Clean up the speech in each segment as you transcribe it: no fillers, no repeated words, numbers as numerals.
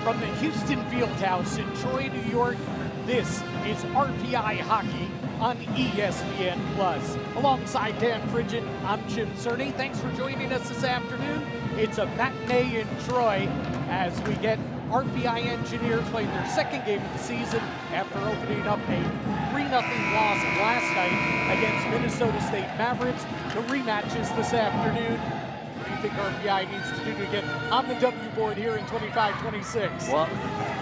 From the Houston Fieldhouse in Troy, New York, this is RPI Hockey on ESPN+. Alongside Dan Frigid, I'm Jim Cerny. Thanks for joining us this afternoon. It's a matinee in Troy as we get RPI Engineers playing their second game of the season after opening up a 3-0 loss last night against Minnesota State Mavericks. The rematch is this afternoon. What do you think RPI needs to do to get on the W board here in 25-26? Well,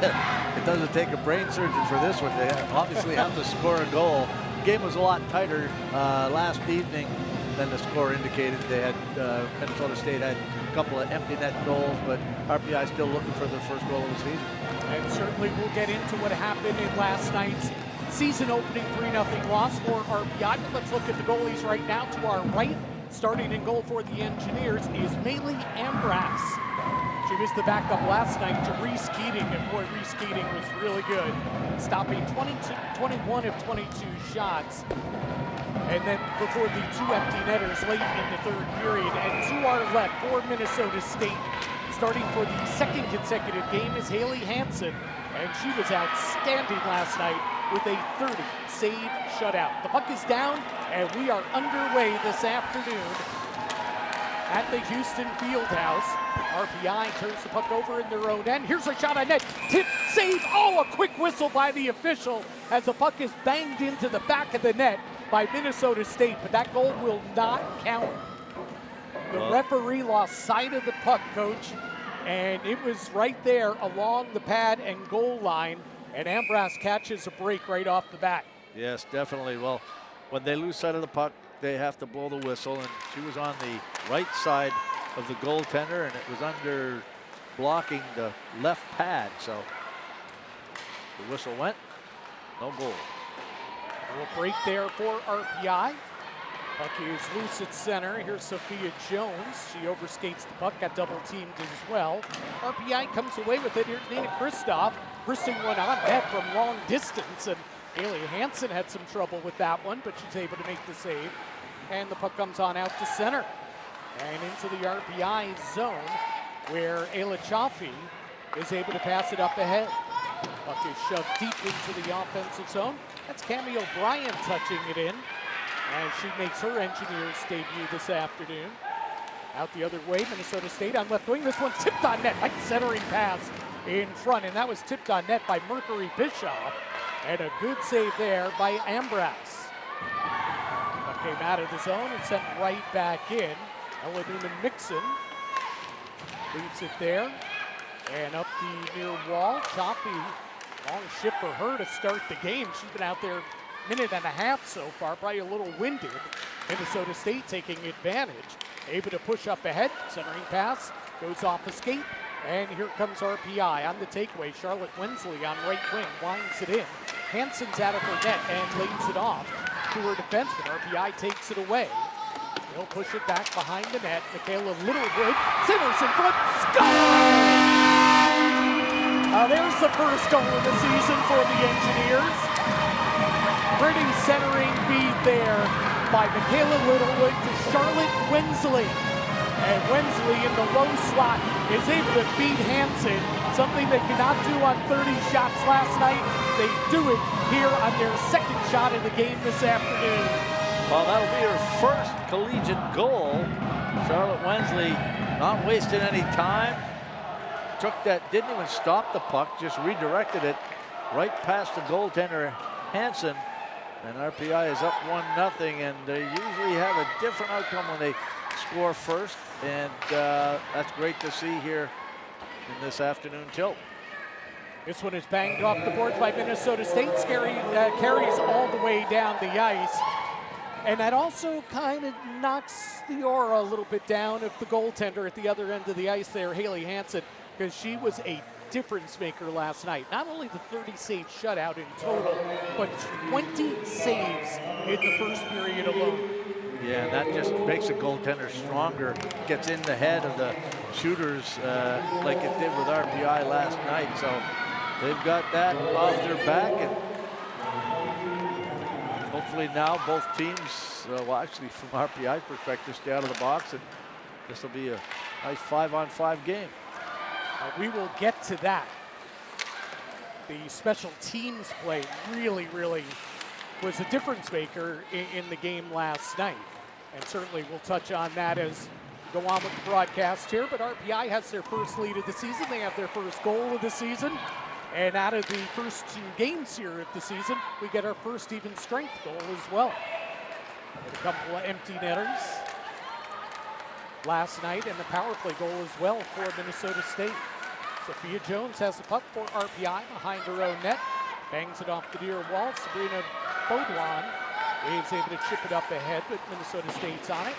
it doesn't take a brain surgeon for this one. They obviously have to score a goal. The game was a lot tighter last evening than the score indicated. They had Minnesota State had a couple of empty net goals, but RPI still looking for their first goal of the season. And certainly we'll get into what happened in last night's season opening 3-0 loss for RPI. But let's look at the goalies right now. To our right, starting in goal for the Engineers is Maylee Ambras. She was the backup last night to Reese Keating, and boy, Reese Keating was really good, stopping 21 of 22 shots. And then before the two empty netters late in the third period. And to our left for Minnesota State, starting for the second consecutive game, is Haley Hansen. And she was outstanding last night with a 30-save shutout. The puck is down, and we are underway this afternoon at the Houston Fieldhouse. RPI turns the puck over in their own end. Here's a shot on net. Tip, save. Oh, a quick whistle by the official as the puck is banged into the back of the net by Minnesota State, but that goal will not count. The referee lost sight of the puck, Coach, and it was right there along the pad and goal line, and Ambras catches a break right off the bat. Yes, definitely. Well, when they lose sight of the puck, they have to blow the whistle, and she was on the right side of the goaltender, and it was under blocking the left pad, so the whistle went, no goal. A little break there for RPI. Puck is loose at center. Here's Sophia Jones. She overskates the puck, got double teamed as well. RPI comes away with it. Here's Nina Kristoff, bursting one on net from long distance, and Haley Hansen had some trouble with that one, but she's able to make the save. And the puck comes on out to center and into the RPI zone, where Ayla Chaffee is able to pass it up ahead. Puck is shoved deep into the offensive zone. That's Cammie O'Brien touching it in, and she makes her Engineers debut this afternoon. Out the other way, Minnesota State on left wing. This one's tipped on net. Nice centering pass in front, and that was tipped on net by Mercury Bischoff. And a good save there by Ambras. Puck came out of the zone and sent right back in. Ella Newman-Mixon leaves it there. And up the near wall, Chaffee, long shift for her to start the game. She's been out there a minute and a half so far, probably a little winded. Minnesota State taking advantage. Able to push up ahead, centering pass, goes off the skate, and here comes RPI on the takeaway. Charlotte Wensley on right wing, winds it in. Hansen's out of her net and lays it off to her defenseman. RPI takes it away. They'll push it back behind the net. Michaela Littlewood centers in front, score! There's the first goal of the season for the Engineers. Pretty centering feed there by Michaela Littlewood to Charlotte Wensley. And Wensley in the low slot is able to beat Hansen, something they could not do on 30 shots last night. They do it here on their second shot of the game this afternoon. Well, that'll be her first collegiate goal. Charlotte Wensley not wasting any time. Took that, didn't even stop the puck, just redirected it right past the goaltender, Hansen. And RPI is up 1-0, and they usually have a different outcome when they score first, and that's great to see here in this afternoon tilt. This one is banged off the boards by Minnesota State. Carries all the way down the ice. And that also kind of knocks the aura a little bit down of the goaltender at the other end of the ice there, Haley Hansen, because she was a difference maker last night. Not only the 30-save shutout in total, but 20 saves in the first period alone. Yeah, and that just makes the goaltender stronger, gets in the head of the shooters like it did with RPI last night. So they've got that off their back, and hopefully now both teams, well, actually from RPI's perspective, stay out of the box, and this will be a nice 5-on-5 game. We will get to that. the special teams play really was a difference maker in the game last night. And certainly we'll touch on that as we go on with the broadcast here. But RPI has their first lead of the season. They have their first goal of the season. And out of the first 2 games here of the season, we get our first even strength goal as well. With a couple of empty netters last night, and the power play goal as well for Minnesota State. Sophia Jones has the puck for RPI behind her own net. Bangs it off the near wall. Sabrina Baudouin is able to chip it up ahead, but Minnesota State's on it.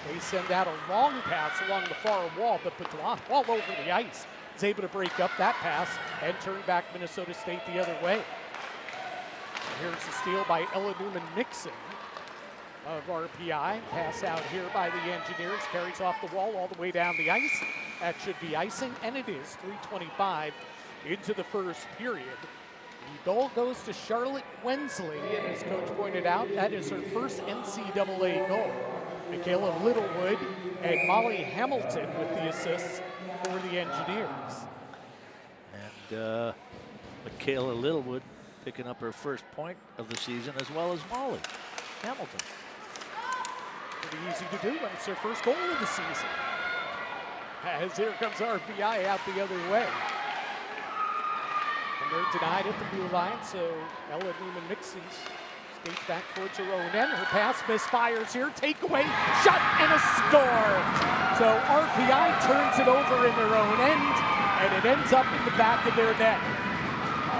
They send out a long pass along the far wall, but Baudouin all over the ice is able to break up that pass and turn back Minnesota State the other way. And here's the steal by Ella Newman-Mixon of RPI. Pass out here by the Engineers, carries off the wall all the way down the ice. That should be icing, and it is. 3:25 into the first period. The goal goes to Charlotte Wensley, and as Coach pointed out, that is her first NCAA goal. Michaela Littlewood and Molly Hamilton with the assists for the Engineers. And Michaela Littlewood picking up her first point of the season, as well as Molly Hamilton. Pretty easy to do when it's their first goal of the season. As here comes RPI out the other way. And they're denied at the blue line, so Ella Newman-Mixon skates back towards her own end. Her pass misfires here. Takeaway, shot, and a score. So RPI turns it over in their own end, and it ends up in the back of their net.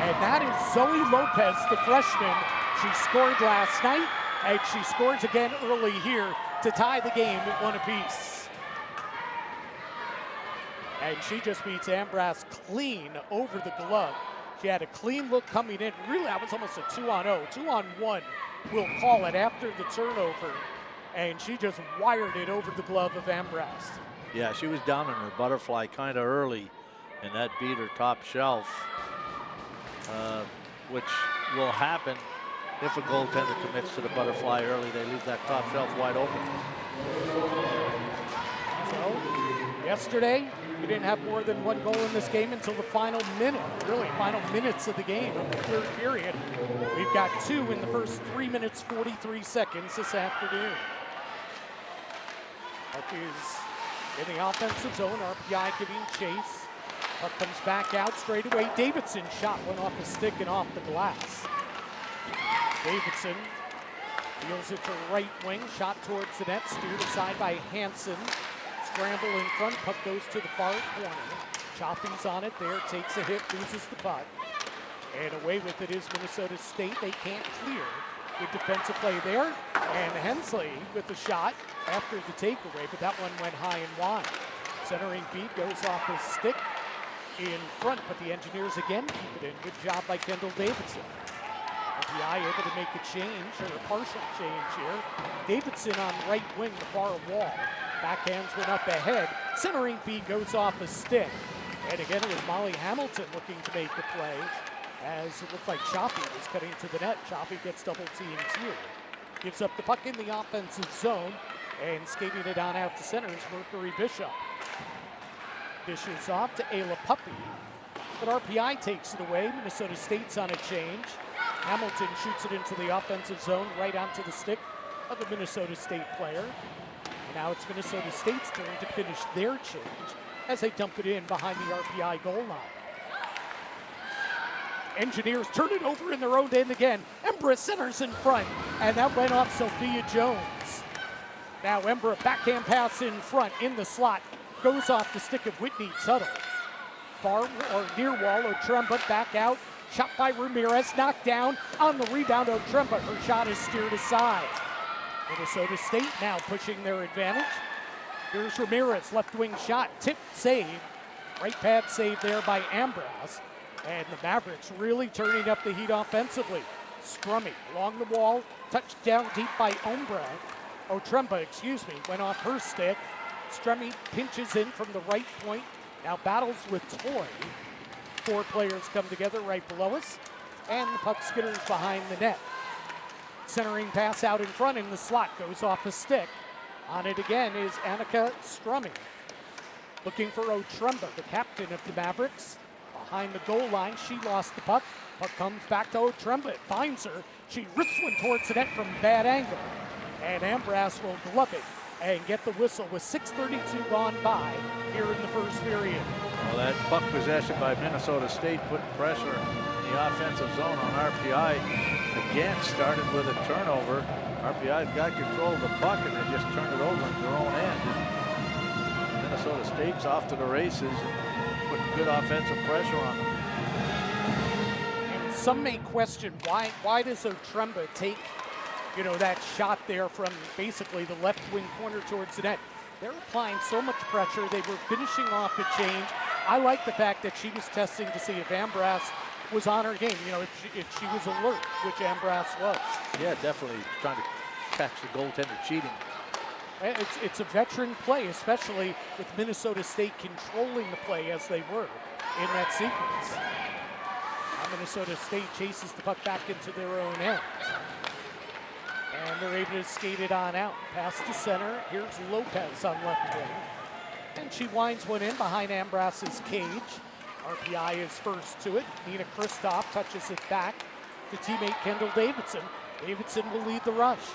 And that is Zoe Lopez, the freshman. She scored last night, and she scores again early here to tie the game at 1 apiece. And she just beats Ambras clean over the glove. She had a clean look coming in. Really, that was almost a 2-on-0. 2-on-1, we'll call it, after the turnover. And she just wired it over the glove of Ambras. Yeah, she was down in her butterfly kind of early, and that beat her top shelf, which will happen if a goaltender commits to the butterfly early. They leave that top shelf wide open. So, yesterday, we didn't have more than 1 goal in this game until the final minute, really final minutes of the game of the third period. We've got 2 in the first 3 minutes, 43 seconds this afternoon. Puck is in the offensive zone, RPI giving chase. Puck comes back out straight away. Davidson shot went off the stick and off the glass. Davidson deals it to right wing, shot towards the net, steered aside by Hansen. Scramble in front, puck goes to the far corner. Choppy's on it there, takes a hit, loses the puck. And away with it is Minnesota State. They can't clear. Good defensive play there. And Hensley with the shot after the takeaway, but that one went high and wide. Centering feed goes off his stick in front, but the Engineers again keep it in. Good job by Kendall Davidson. RPI able to make a change, or a partial change here. Davidson on right wing, the far wall. Backhands went up ahead. Centering feed goes off a stick. And again, it was Molly Hamilton looking to make the play, as it looked like Choppy was cutting to the net. Choppy gets double teamed here. Gives up the puck in the offensive zone, and skating it on out to center is Mercury Bishop. Dishes off to Ayla Puppy, but RPI takes it away. Minnesota State's on a change. Hamilton shoots it into the offensive zone, right onto the stick of a Minnesota State player. And now it's Minnesota State's turn to finish their change as they dump it in behind the RPI goal line. Engineers turn it over in their own end again. Embra centers in front, and that went off Sophia Jones. Now Embra backhand pass in front, in the slot, goes off the stick of Whitney Tuttle. Far or near wall, Otremba back out. Shot by Ramirez, knocked down. On the rebound, Otremba, her shot is steered aside. Minnesota State now pushing their advantage. Here's Ramirez, left wing shot, tip save. Right pad save there by Ambras. And the Mavericks really turning up the heat offensively. Scrummy along the wall, touched down deep by Otremba, went off her stick. Strummy pinches in from the right point, now battles with Toy. 4 players come together right below us, and the puck skitters behind the net. Centering pass out in front in the slot, goes off a stick. On it again is Annika Strummy. Looking for Otremba, the captain of the Mavericks. behind the goal line. She lost the puck. Puck comes back to Otremba. It finds her. She rips one towards the net from a bad angle. And Ambras will glove it and get the whistle with 6:32 gone by here in the first period. Well, that puck possession by Minnesota State putting pressure in the offensive zone on RPI. Again, started with a turnover. RPI got control of the puck and they just turned it over in their own end. And Minnesota State's off to the races and putting good offensive pressure on them. And some may question why does Otremba take, you know, that shot there from basically the left wing corner towards the net. They're applying so much pressure. They were finishing off a change. I like the fact that she was testing to see if Ambras was on her game. You know, if she was alert, which Ambras was. Yeah, definitely trying to catch the goaltender cheating. It's a veteran play, especially with Minnesota State controlling the play as they were in that sequence. Now Minnesota State chases the puck back into their own end. And they're able to skate it on out. Pass to center. Here's Lopez on left wing. And she winds one in behind Ambras's cage. RPI is first to it. Nina Kristoff touches it back to teammate Kendall Davidson. Davidson will lead the rush.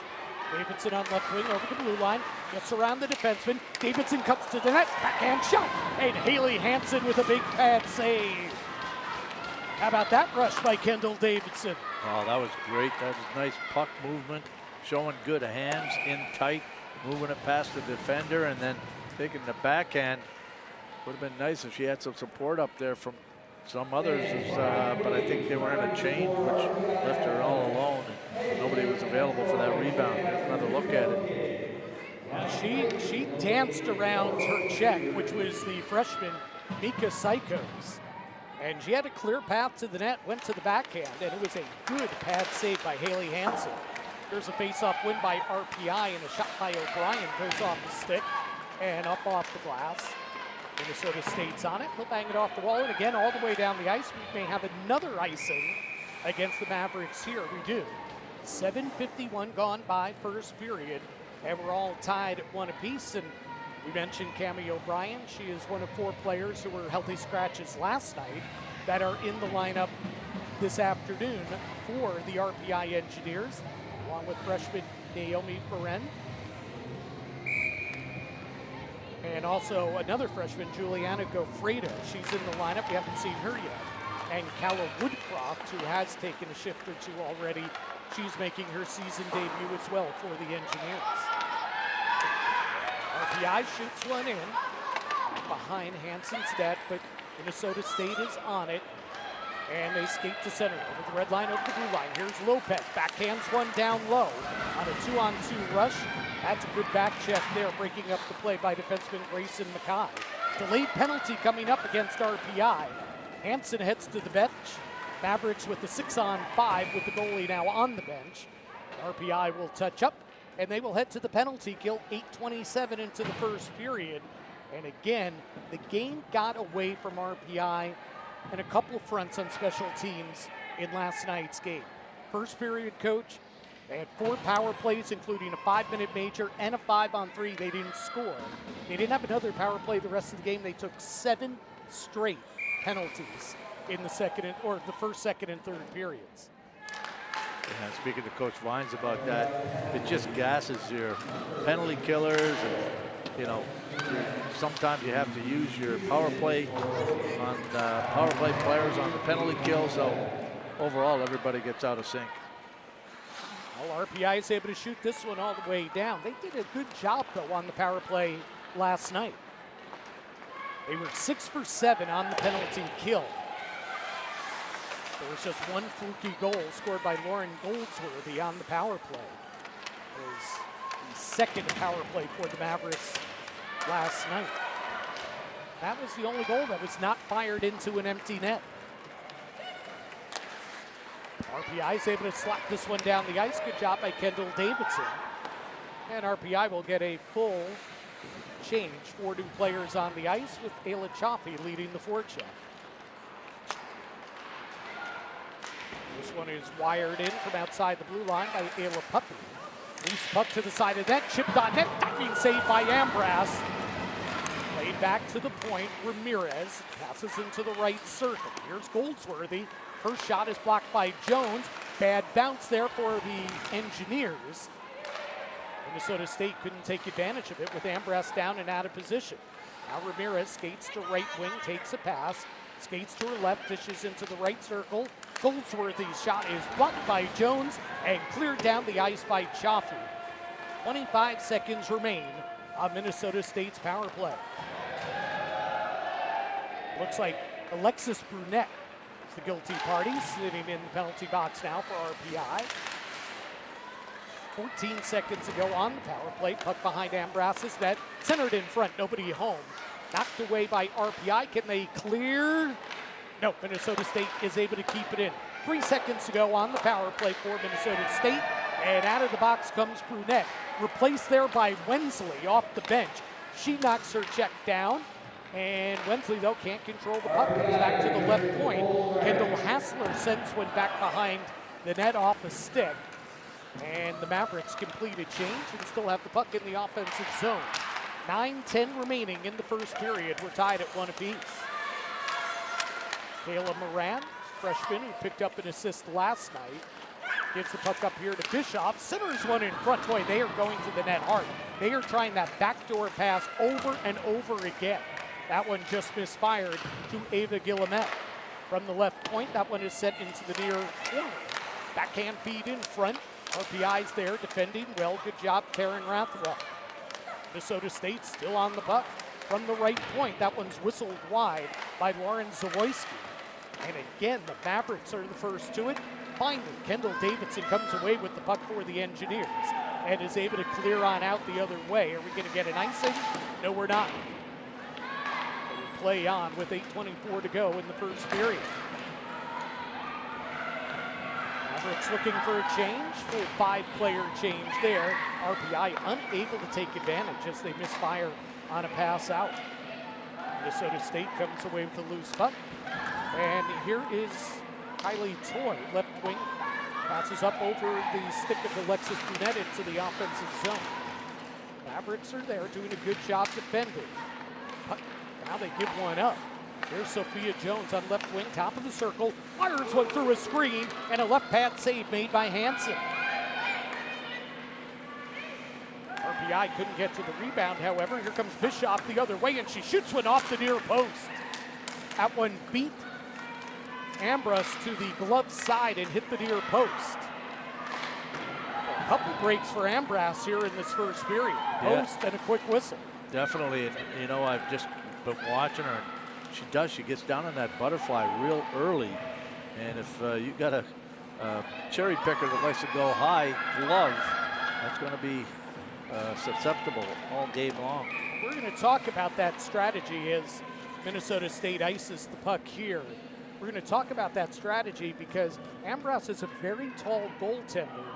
Davidson on left wing over the blue line. Gets around the defenseman. Davidson cuts to the net. Backhand shot. And Haley Hansen with a big pad save. How about that rush by Kendall Davidson? Oh, that was great. That was nice puck movement. Showing good hands in tight, moving it past the defender and then taking the backhand. Would have been nice if she had some support up there from some others, but I think they were in a change, which left her all alone. And nobody was available for that rebound. Another look at it. Yeah, she danced around her check, which was the freshman Mika Sykos. And she had a clear path to the net, went to the backhand, and it was a good pad save by Haley Hansen. There's a face-off win by RPI, and a shot by O'Brien goes off the stick and up off the glass. Minnesota State's on it. They'll bang it off the wall, and again, all the way down the ice. We may have another icing against the Mavericks here. We do. 7:51 gone by first period, and we're all tied at one apiece. And we mentioned Cammie O'Brien. She is one of 4 players who were healthy scratches last night that are in the lineup this afternoon for the RPI Engineers, along with freshman Naomi Ferren. And also another freshman, Juliana Gofredo. She's in the lineup. We haven't seen her yet. And Calla Woodcroft, who has taken a shift or two already. She's making her season debut as well for the Engineers. RPI shoots one in behind Hansen's net, but Minnesota State is on it. And they skate to center over the red line, over the blue line. Here's Lopez, backhands one down low on a 2-on-2 rush. That's a good back check there, breaking up the play by defenseman Grayson Mackay. Delayed penalty coming up against RPI. Hansen heads to the bench. Mavericks with the 6-on-5 with the goalie now on the bench. RPI will touch up, and they will head to the penalty kill. 8:27 into the first period. And again, the game got away from RPI and a couple of fronts on special teams in last night's game. First period, coach, they had 4 power plays, including a 5-minute major and a 5-on-3. They didn't score. They didn't have another power play the rest of the game. They took 7 straight penalties in the first, second, and third periods. And speaking to Coach Vines about that, it just gasses your penalty killers, and you know, sometimes you have to use your power play on power play players on the penalty kill. So overall, everybody gets out of sync. Well, RPI is able to shoot this one all the way down. They did a good job, though, on the power play last night. They were 6 for 7 on the penalty kill. There was just one fluky goal scored by Lauren Goldsworthy on the power play. It was the second power play for the Mavericks last night. That was the only goal that was not fired into an empty net. RPI is able to slap this one down the ice. Good job by Kendall Davidson. And RPI will get a full change. 4 new players on the ice, with Ayla Chaffee leading the forecheck. This one is wired in from outside the blue line by Ayla Puppy. Loose puck to the side of that, chipped on net, diving save by Ambras. Played back to the point. Ramirez passes into the right circle. Here's Goldsworthy. Her shot is blocked by Jones. Bad bounce there for the Engineers. Minnesota State couldn't take advantage of it with Ambras down and out of position. Now Ramirez skates to right wing, takes a pass, skates to her left, dishes into the right circle. Goldsworthy's shot is blocked by Jones and cleared down the ice by Chaffee. 25 seconds remain on Minnesota State's power play. Looks like Alexis Brunette is the guilty party, sitting in the penalty box now for RPI. 14 seconds ago on the power play, puck behind Ambras's net, centered in front, nobody home. Knocked away by RPI, can they clear? No, Minnesota State is able to keep it in. 3 seconds to go on the power play for Minnesota State, and out of the box comes Brunette. Replaced there by Wensley off the bench. She knocks her check down, and Wensley, though, can't control the puck. Comes back to the left point. Kendall Hassler sends one back behind the net off a stick. And the Mavericks complete a change and still have the puck in the offensive zone. 9:10 remaining in the first period. We're tied at 1 apiece. Kayla Moran, freshman who picked up an assist last night, gives the puck up here to Bischoff. Centers one in front. Boy, they are going to the net hard. They are trying that backdoor pass over and over again. That one just misfired to Ava Guillemette. From the left point, that one is sent into the near corner. Backhand feed in front. RPI's there defending well. Good job, Karen Rathwell. Minnesota State still on the puck. From the right point, that one's whistled wide by Lauren Zawoyski. And again, the Mavericks are the first to it. Finally, Kendall Davidson comes away with the puck for the Engineers and is able to clear on out the other way. Are we going to get an icing? No, we're not. We play on with 8:24 to go in the first period. Mavericks looking for a change, full 5-player change there. RPI unable to take advantage as they misfire on a pass out. Minnesota State comes away with a loose puck. And here is Kylie Toy, left wing, passes up over the stick of Alexis Brunette into the offensive zone. Mavericks are there doing a good job defending. Now they give one up. Here's Sophia Jones on left wing, top of the circle, fires one through a screen, and a left pad save made by Hansen. RPI couldn't get to the rebound, however. Here comes Bischoff the other way, and she shoots one off the near post. That one beat Ambras to the glove side and hit the near post. A couple breaks for Ambras here in this first period. Post and a quick whistle. Definitely, and you know, I've just been watching her. She gets down on that butterfly real early. And if you got a cherry picker that likes to go high glove, that's going to be susceptible all game long. We're going to talk about that strategy as Minnesota State ices the puck here. We're going to talk about that strategy because Ambras is a very tall goaltender,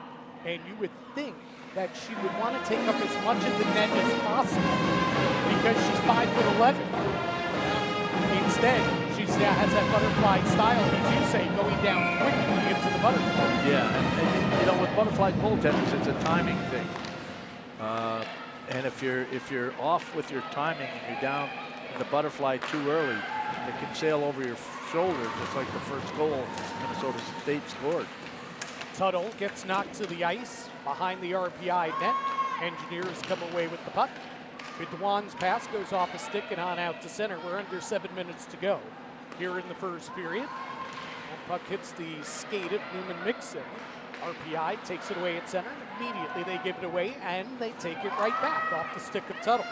and you would think that she would want to take up as much of the net as possible because she's 5'11". Instead, she has that butterfly style, as you say, going down quickly into the butterfly. Yeah, and you know, with butterfly goaltenders, it's a timing thing. And if you're off with your timing and you're down in the butterfly too early, it can sail over your shoulder, just like the first goal Minnesota State scored. Tuttle gets knocked to the ice behind the RPI net. Engineers come away with the puck. Vidwan's pass goes off a stick and on out to center. We're under 7 minutes to go here in the first period. And puck hits the skate of Newman Mixon. RPI takes it away at center. Immediately they give it away and they take it right back off the stick of Tuttle.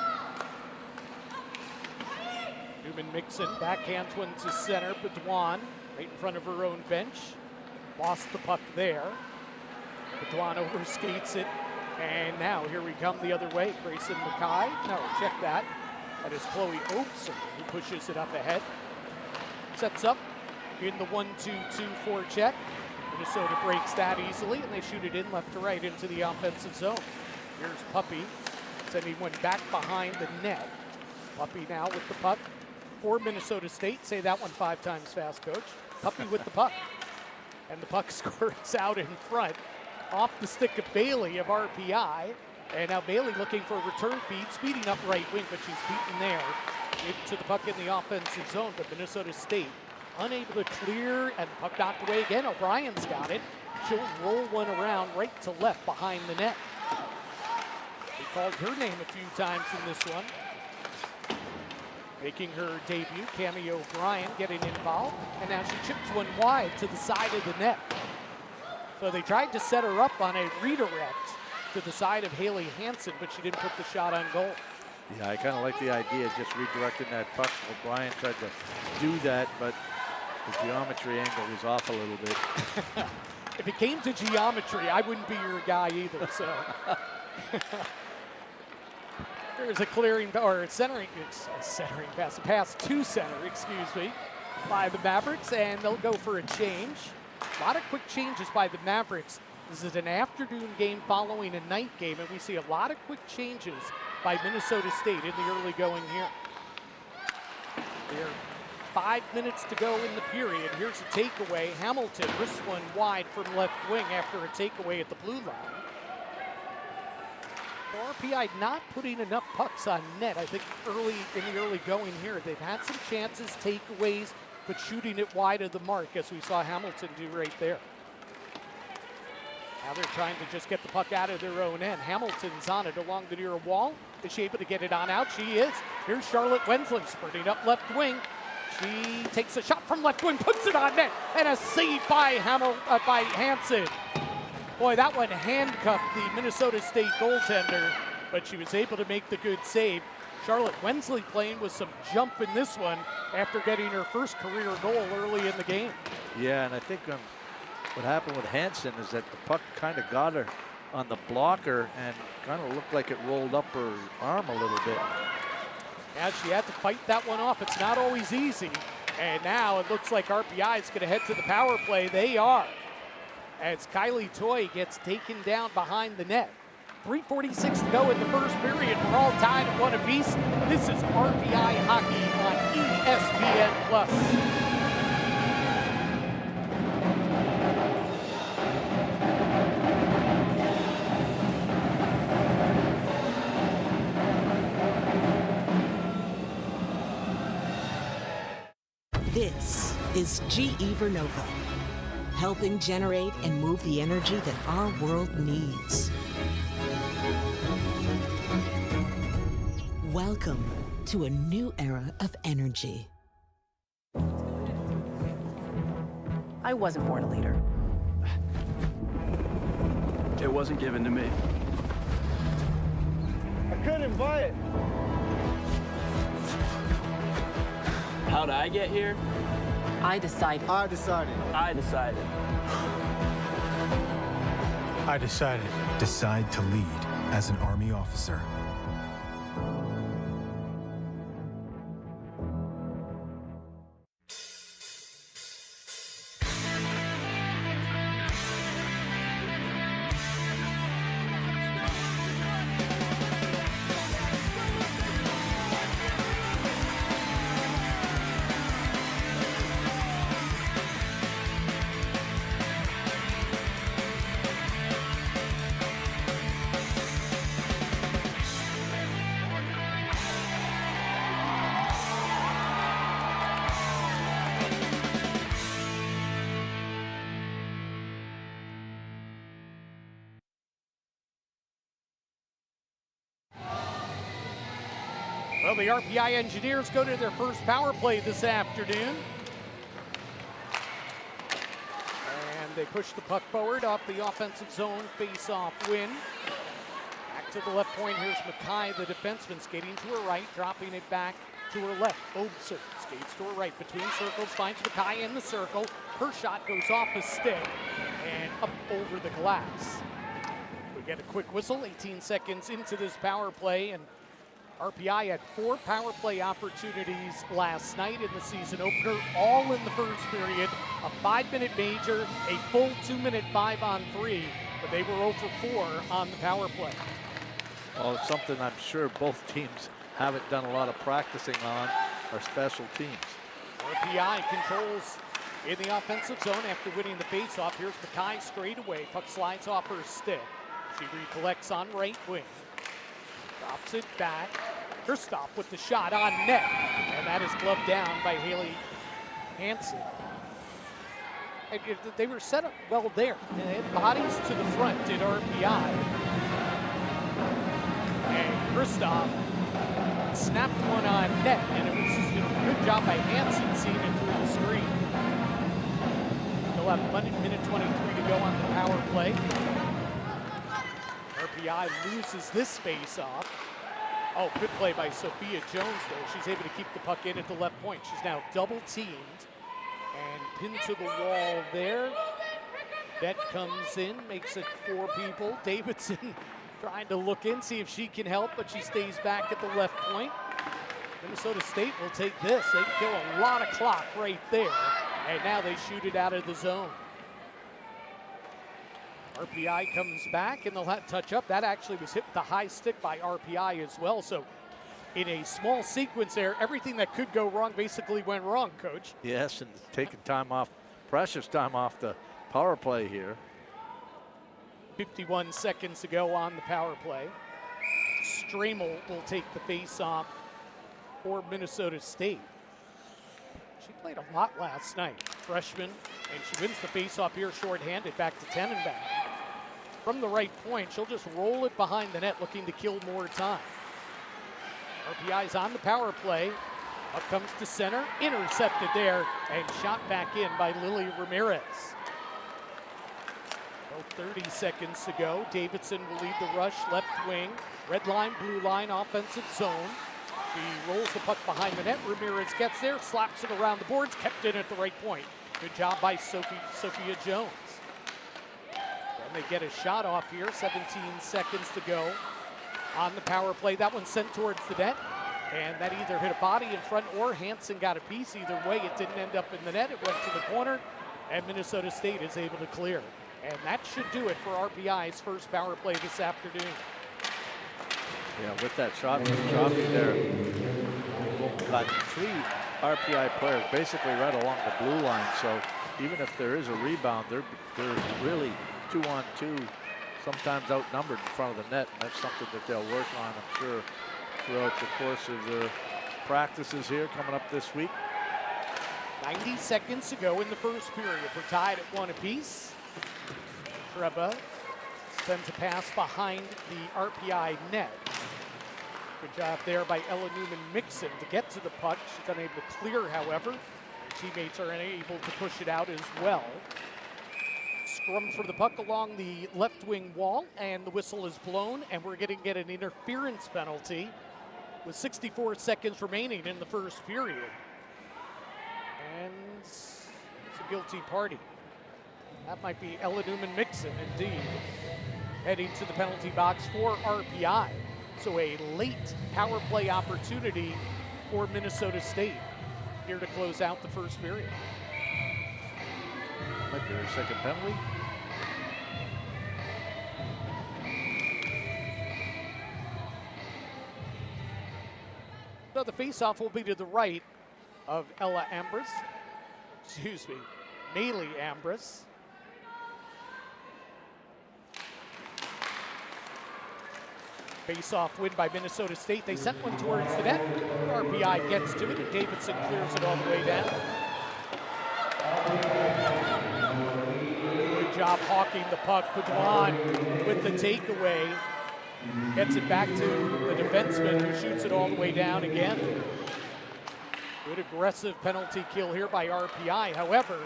Newman Mixon backhands one to center. Vidwan right in front of her own bench. Lost the puck there. Vidwan overskates it. And now here we come the other way. Grayson Mackay. No, check that. That is Chloe Oakson who pushes it up ahead. Sets up in the 1-2-2 forecheck. Minnesota breaks that easily, and they shoot it in left to right into the offensive zone. Here's Puppy sending one back behind the net. Puppy now with the puck for Minnesota State. Say that one 5 times fast, Coach. Puppy with the puck. And the puck squirts out in front off the stick of Bailey of RPI. And now Bailey looking for a return feed, speeding up right wing, but she's beaten there into the puck in the offensive zone, but Minnesota State unable to clear, and the puck knocked away again. O'Brien's got it. She'll roll one around right to left behind the net. They called her name a few times in this one. Making her debut, Cammie O'Brien getting involved, and now she chips one wide to the side of the net. So they tried to set her up on a redirect to the side of Haley Hansen, but she didn't put the shot on goal. Yeah, I kind of like the idea of just redirecting that puck. O'Brien tried to do that, but the geometry angle was off a little bit. If it came to geometry, I wouldn't be your guy either, so. There's a clearing, or centering pass, a pass to center, excuse me, by the Mavericks, and they'll go for a change. A lot of quick changes by the Mavericks. This is an afternoon game following a night game, and we see a lot of quick changes by Minnesota State in the early going here. There are 5 minutes to go in the period. Here's a takeaway. Hamilton wrists one wide from left wing after a takeaway at the blue line. RPI not putting enough pucks on net. I think early in the early going here, they've had some chances, takeaways, but shooting it wide of the mark, as we saw Hamilton do right there. Now they're trying to just get the puck out of their own end. Hamilton's on it along the near wall. Is she able to get it on out? She is. Here's Charlotte Wensley spurting up left wing. She takes a shot from left wing, puts it on net, and a save by Hansen. Boy, that one handcuffed the Minnesota State goaltender, but she was able to make the good save. Charlotte Wensley playing with some jump in this one after getting her first career goal early in the game. Yeah, and I think what happened with Hansen is that the puck kind of got her on the blocker and kind of looked like it rolled up her arm a little bit. Yeah, she had to fight that one off. It's not always easy. And now it looks like RPI is going to head to the power play. They are. As Kylie Toy gets taken down behind the net. 3:46 to go in the first period. We're all tied at 1 apiece. This is RPI Hockey on ESPN+. This is GE Vernova, helping generate and move the energy that our world needs. Welcome to a new era of energy. I wasn't born a leader. It wasn't given to me. I couldn't buy it. How'd I get here? I decided. I decided. I decided. I decided. Decide to lead as an Army officer. Well, the RPI Engineers go to their first power play this afternoon. And they push the puck forward off the offensive zone, face-off win. Back to the left point, here's Mackay, the defenseman, skating to her right, dropping it back to her left. Obser skates to her right, between circles, finds Mackay in the circle. Her shot goes off the stick and up over the glass. We get a quick whistle, 18 seconds into this power play, and RPI had 4 power play opportunities last night in the season opener, all in the first period. A 5-minute major, a full 2-minute 5-on-3, but they were 0 for 4 on the power play. Well, it's something I'm sure both teams haven't done a lot of practicing on, are special teams. RPI controls in the offensive zone after winning the faceoff. Here's Mackay straight away. Puck slides off her stick. She recollects on right wing. Drops it back. Kristoff with the shot on net, and that is gloved down by Haley Hansen. They were set up well there. And bodies to the front did RPI. And Kristoff snapped one on net, and it was a good job by Hansen seeing it through the screen. They'll have 1 minute 23 to go on the power play. RPI loses this face-off. Oh, good play by Sophia Jones, though. She's able to keep the puck in at the left point. She's now double-teamed and pinned to the wall there. Net comes in, makes it 4 people. Davidson trying to look in, see if she can help, but she stays back at the left point. Minnesota State will take this. They kill a lot of clock right there, and now they shoot it out of the zone. RPI comes back, and they'll have touch up. That actually was hit with the high stick by RPI as well. So in a small sequence there, everything that could go wrong basically went wrong, Coach. Yes, and taking time off, precious time off the power play here. 51 seconds to go on the power play. Stramel will take the face-off for Minnesota State. She played a lot last night, freshman, and she wins the face-off here shorthanded back to Tenenbaum. From the right point, she'll just roll it behind the net, looking to kill more time. RPI's on the power play. Up comes to center, intercepted there, and shot back in by Lily Ramirez. 30 seconds to go. Davidson will lead the rush, left wing. Red line, blue line, offensive zone. She rolls the puck behind the net. Ramirez gets there, slaps it around the boards, kept it at the right point. Good job by Sophia Jones. And they get a shot off here, 17 seconds to go on the power play. That one sent towards the net, and that either hit a body in front or Hansen got a piece. Either way, it didn't end up in the net. It went to the corner, and Minnesota State is able to clear. And that should do it for RPI's first power play this afternoon. Yeah, with that shot from Joffrey there, got 3 RPI players basically right along the blue line. So even if there is a rebound, they're really 2-on-2, sometimes outnumbered in front of the net. And that's something that they'll work on, I'm sure, throughout the course of the practices here coming up this week. 90 seconds to go in the first period. We're tied at 1 apiece. Treba sends a pass behind the RPI net. Good job there by Ella Newman-Mixon to get to the puck. She's unable to clear, however. Teammates are unable to push it out as well. Scrum for the puck along the left wing wall, and the whistle is blown, and we're going to get an interference penalty with 64 seconds remaining in the first period. And it's a guilty party. That might be Ella Newman-Mixon, indeed, heading to the penalty box for RPI. So a late power play opportunity for Minnesota State here to close out the first period. Might be their second penalty. So the faceoff will be to the right of Ella Ambris. Excuse me, Maylee Ambris. Face-off win by Minnesota State. They sent one towards the net. RPI gets to it, and Davidson clears it all the way down. Good job hawking the puck. Baudouin with the takeaway. Gets it back to the defenseman, who shoots it all the way down again. Good aggressive penalty kill here by RPI. However,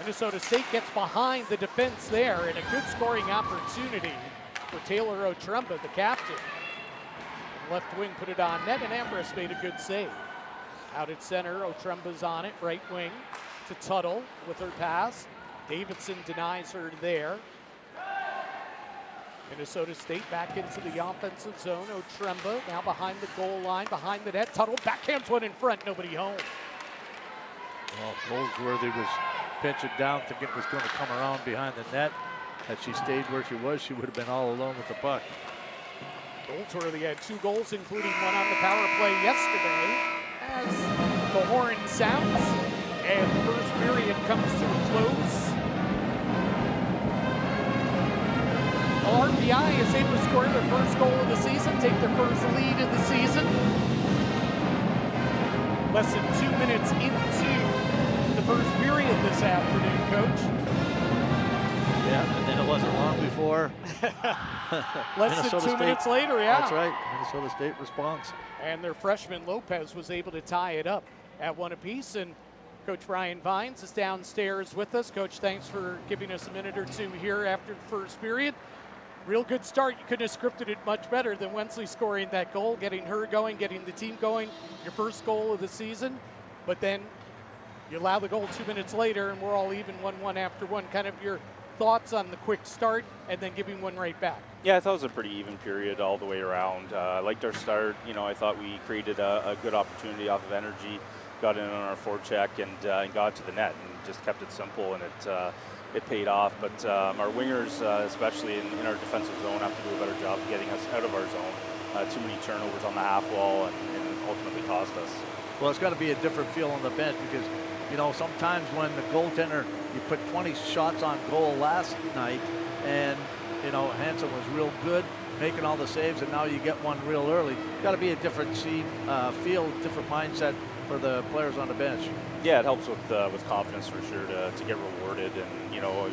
Minnesota State gets behind the defense there, and a good scoring opportunity for Taylor Otremba, the captain. Left wing put it on net, and Ambris made a good save. Out at center, Otremba's on it, right wing to Tuttle with her pass. Davidson denies her there. Minnesota State back into the offensive zone. Otremba now behind the goal line, behind the net. Tuttle backhands one in front, nobody home. Well, Goldsworthy was pinching down, thinking it was going to come around behind the net. Had she stayed where she was, she would have been all alone with the puck. Goldsworthy had 2 goals, including one on the power play yesterday. As the horn sounds, and the first period comes to a close. Well, RPI is able to score their first goal of the season, take their first lead of the season. Less than 2 minutes into the first period this afternoon, Coach. Yeah, and then it wasn't long before. Less than 2 minutes later, yeah. That's right, Minnesota State responds. And their freshman Lopez was able to tie it up at one apiece. And Coach Brian Vines is downstairs with us. Coach, thanks for giving us a minute or two here after the first period. Real good start. You couldn't have scripted it much better than Wensley scoring that goal, getting her going, getting the team going. Your first goal of the season. But then you allow the goal 2 minutes later, and we're all even 1-1 after one. Kind of your thoughts on the quick start and then giving one right back. Yeah, I thought it was a pretty even period all the way around. I liked our start. You know, I thought we created a good opportunity off of energy, got in on our forecheck and got to the net and just kept it simple, and it paid off. But our wingers, especially in our defensive zone, have to do a better job of getting us out of our zone. Too many turnovers on the half wall and ultimately cost us. Well, it's got to be a different feel on the bench because, you know, sometimes when the goaltender, you put 20 shots on goal last night and, you know, Hansen was real good, making all the saves, and now you get one real early. Got to be a different feel, different mindset for the players on the bench. Yeah, it helps with confidence for sure to get rewarded. And, you know,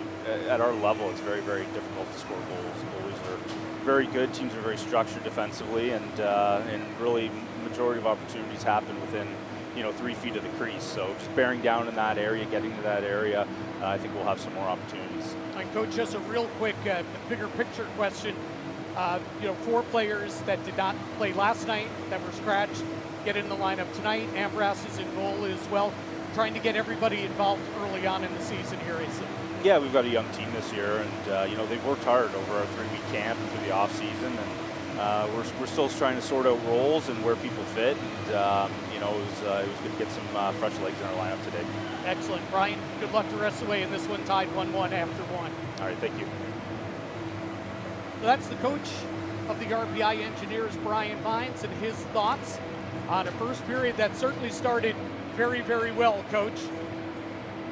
at our level, it's very, very difficult to score goals. Goalies are very good. Teams are very structured defensively, and really majority of opportunities happen within, you know, 3 feet of the crease. So just bearing down in that area, getting to that area, I think we'll have some more opportunities. And Coach, just a real quick, bigger picture question. You know, 4 players that did not play last night that were scratched get in the lineup tonight. Ambras is in goal as well. Trying to get everybody involved early on in the season here, is it? Yeah, we've got a young team this year, and you know, they've worked hard over our 3-week camp and through the off season, and we're still trying to sort out roles and where people fit. And you know, it was good to get some fresh legs in our lineup today. Excellent, Brian. Good luck the rest of the way in this one, tied 1-1 after one. All right, thank you. So that's the coach of the RPI Engineers, Brian Vines, and his thoughts on a first period that certainly started very, very well, Coach.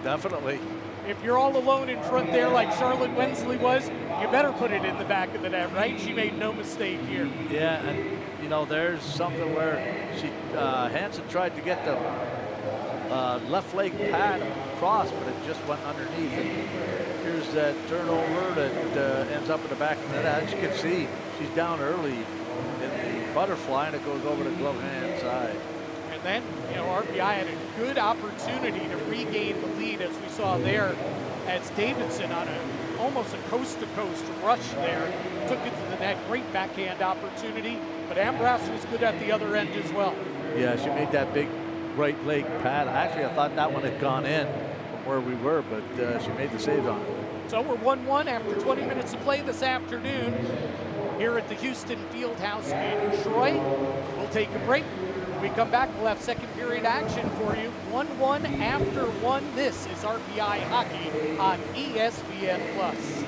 Definitely. If you're all alone in front there like Charlotte Wensley was, you better put it in the back of the net, right? She made no mistake here. Yeah, and you know, there's something where Hansen tried to get the left leg pad across, but it just went underneath. And here's that turnover that ends up in the back of the net. As you can see, she's down early in the butterfly, and it goes over the glove hand side. And then, you know, RPI had a good opportunity to regain the lead, as we saw there, as Davidson on almost a coast-to-coast rush there took it to the net. Great backhand opportunity, but Ambras was good at the other end as well. Yeah, she made that big right leg pad. Actually, I thought that one had gone in from where we were, but she made the save on it. So we're 1-1 after 20 minutes of play this afternoon here at the Houston Fieldhouse in Troy. We'll take a break. When we come back, we'll have second period action for you. 1-1 after one. This is RPI Hockey on ESPN+.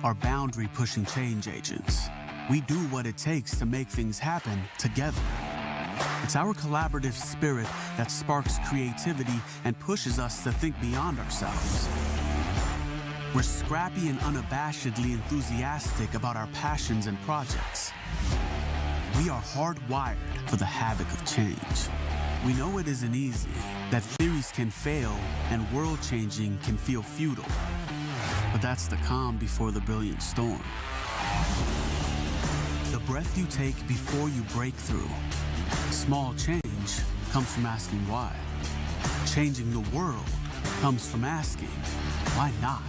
are boundary-pushing change agents. We do what it takes to make things happen together. It's our collaborative spirit that sparks creativity and pushes us to think beyond ourselves. We're scrappy and unabashedly enthusiastic about our passions and projects. We are hardwired for the havoc of change. We know it isn't easy, that theories can fail and world-changing can feel futile. But that's the calm before the brilliant storm. The breath you take before you break through. Small change comes from asking why. Changing the world comes from asking, why not?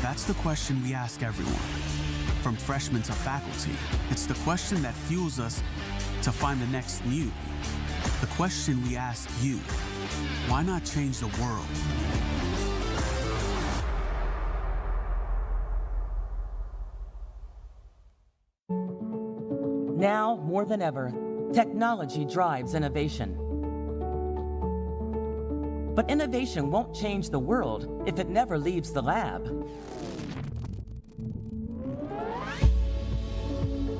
That's the question we ask everyone, from freshmen to faculty. It's the question that fuels us to find the next new. The question we ask you, why not change the world? Now, more than ever, technology drives innovation. But innovation won't change the world if it never leaves the lab.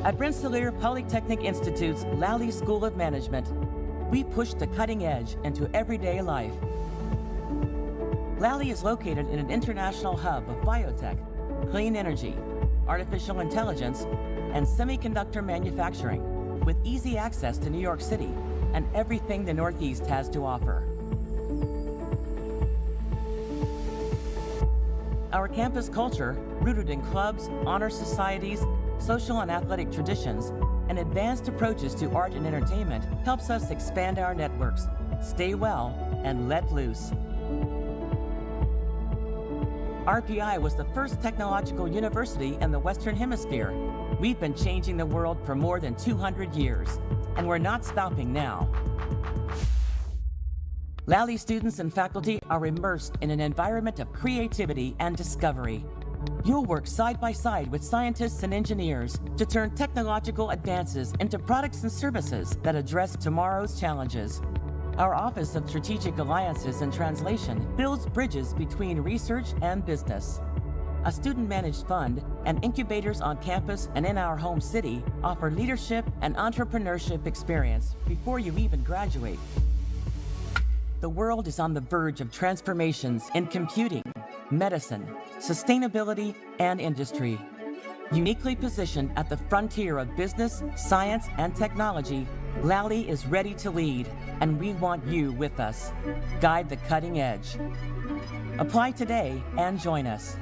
At Rensselaer Polytechnic Institute's Lally School of Management, we push the cutting edge into everyday life. Lally is located in an international hub of biotech, clean energy, artificial intelligence, and semiconductor manufacturing, with easy access to New York City and everything the Northeast has to offer. Our campus culture, rooted in clubs, honor societies, social and athletic traditions, and advanced approaches to art and entertainment, helps us expand our networks, stay well, and let loose. RPI was the first technological university in the Western Hemisphere. We've been changing the world for more than 200 years, and we're not stopping now. Lally students and faculty are immersed in an environment of creativity and discovery. You'll work side by side with scientists and engineers to turn technological advances into products and services that address tomorrow's challenges. Our Office of Strategic Alliances and Translation builds bridges between research and business. A student-managed fund and incubators on campus and in our home city offer leadership and entrepreneurship experience before you even graduate. The world is on the verge of transformations in computing, medicine, sustainability, and industry. Uniquely positioned at the frontier of business, science, and technology, Lally is ready to lead, and we want you with us. Guide the cutting edge. Apply today and join us.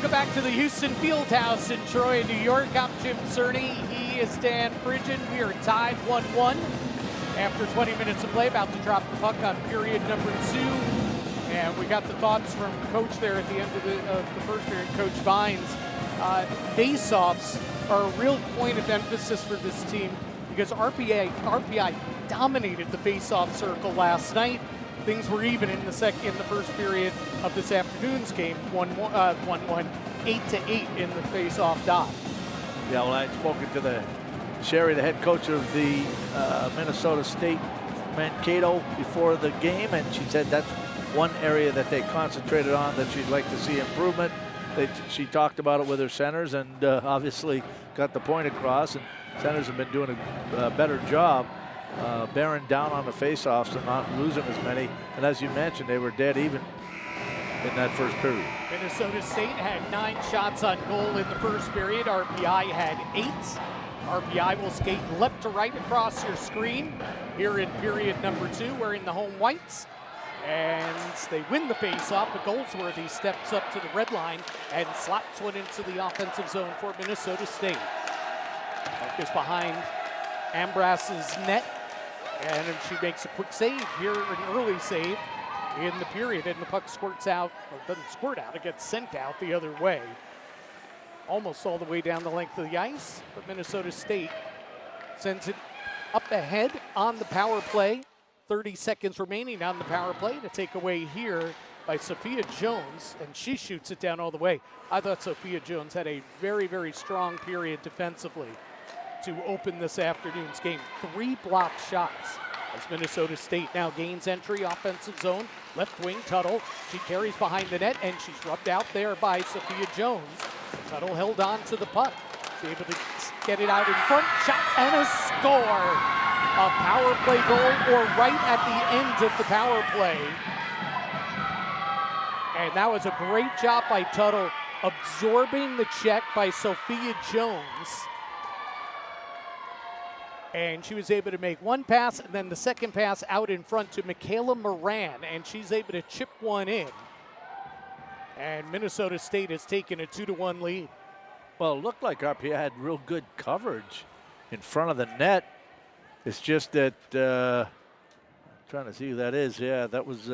Welcome back to the Houston Fieldhouse in Troy, New York. I'm Jim Cerny. He is Dan Pridgeon. We are tied 1-1 after 20 minutes of play, about to drop the puck on period number 2. And we got the thoughts from Coach there at the end of the first period, Coach Vines. Face-offs are a real point of emphasis for this team because RPI dominated the face-off circle last night. Things were even in the first period of this afternoon's game, 1-1, 8-8 in the face-off dot. Yeah, well, I'd spoken to Sherry, the head coach of the Minnesota State Mankato before the game, and she said that's one area that they concentrated on that she'd like to see improvement. She talked about it with her centers and obviously got the point across, and centers have been doing a better job bearing down on the face-offs and not losing as many. And as you mentioned, they were dead even in that first period. Minnesota State had 9 shots on goal in the first period. RPI had 8. RPI will skate left to right across your screen here in period number 2, wearing the home whites. And they win the face-off, but Goldsworthy steps up to the red line and slaps one into the offensive zone for Minnesota State. Puck is behind Ambras's net, and she makes a quick save here, an early save in the period, and the puck squirts out, or doesn't squirt out, it gets sent out the other way. Almost all the way down the length of the ice, but Minnesota State sends it up ahead on the power play. 30 seconds remaining on the power play. To take away here by Sophia Jones, and she shoots it down all the way. I thought Sophia Jones had a very, very strong period defensively to open this afternoon's game. 3 blocked shots as Minnesota State now gains entry, offensive zone, left wing, Tuttle. She carries behind the net, and she's rubbed out there by Sophia Jones. Tuttle held on to the puck. She's able to get it out in front, shot, and a score. A power play goal, or right at the end of the power play. And that was a great job by Tuttle, absorbing the check by Sophia Jones. And she was able to make one pass, and then the second pass out in front to Michaela Moran, and she's able to chip one in. And Minnesota State has taken a 2-1 lead. Well, it looked like RPI had real good coverage in front of the net. It's just that, I'm trying to see who that is. Yeah, that was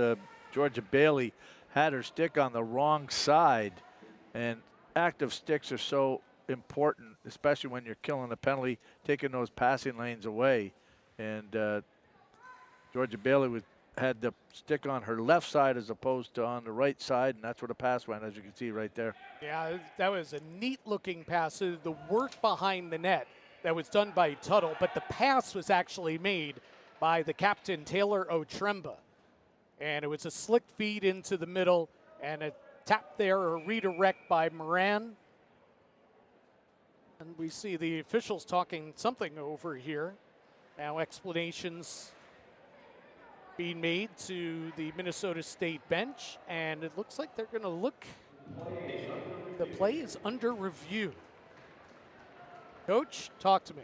Georgia Bailey had her stick on the wrong side. And active sticks are so important, especially when you're killing a penalty, taking those passing lanes away. And Georgia Bailey had the stick on her left side as opposed to on the right side, and that's where the pass went, as you can see right there. Yeah, that was a neat-looking pass. So the work behind the net that was done by Tuttle, but the pass was actually made by the captain, Taylor Otremba. And it was a slick feed into the middle, and a tap there, a redirect by Moran. And we see the officials talking something over here. Now explanations being made to the Minnesota State bench, and it looks like they're going to look. The play is under review. Coach, talk to me.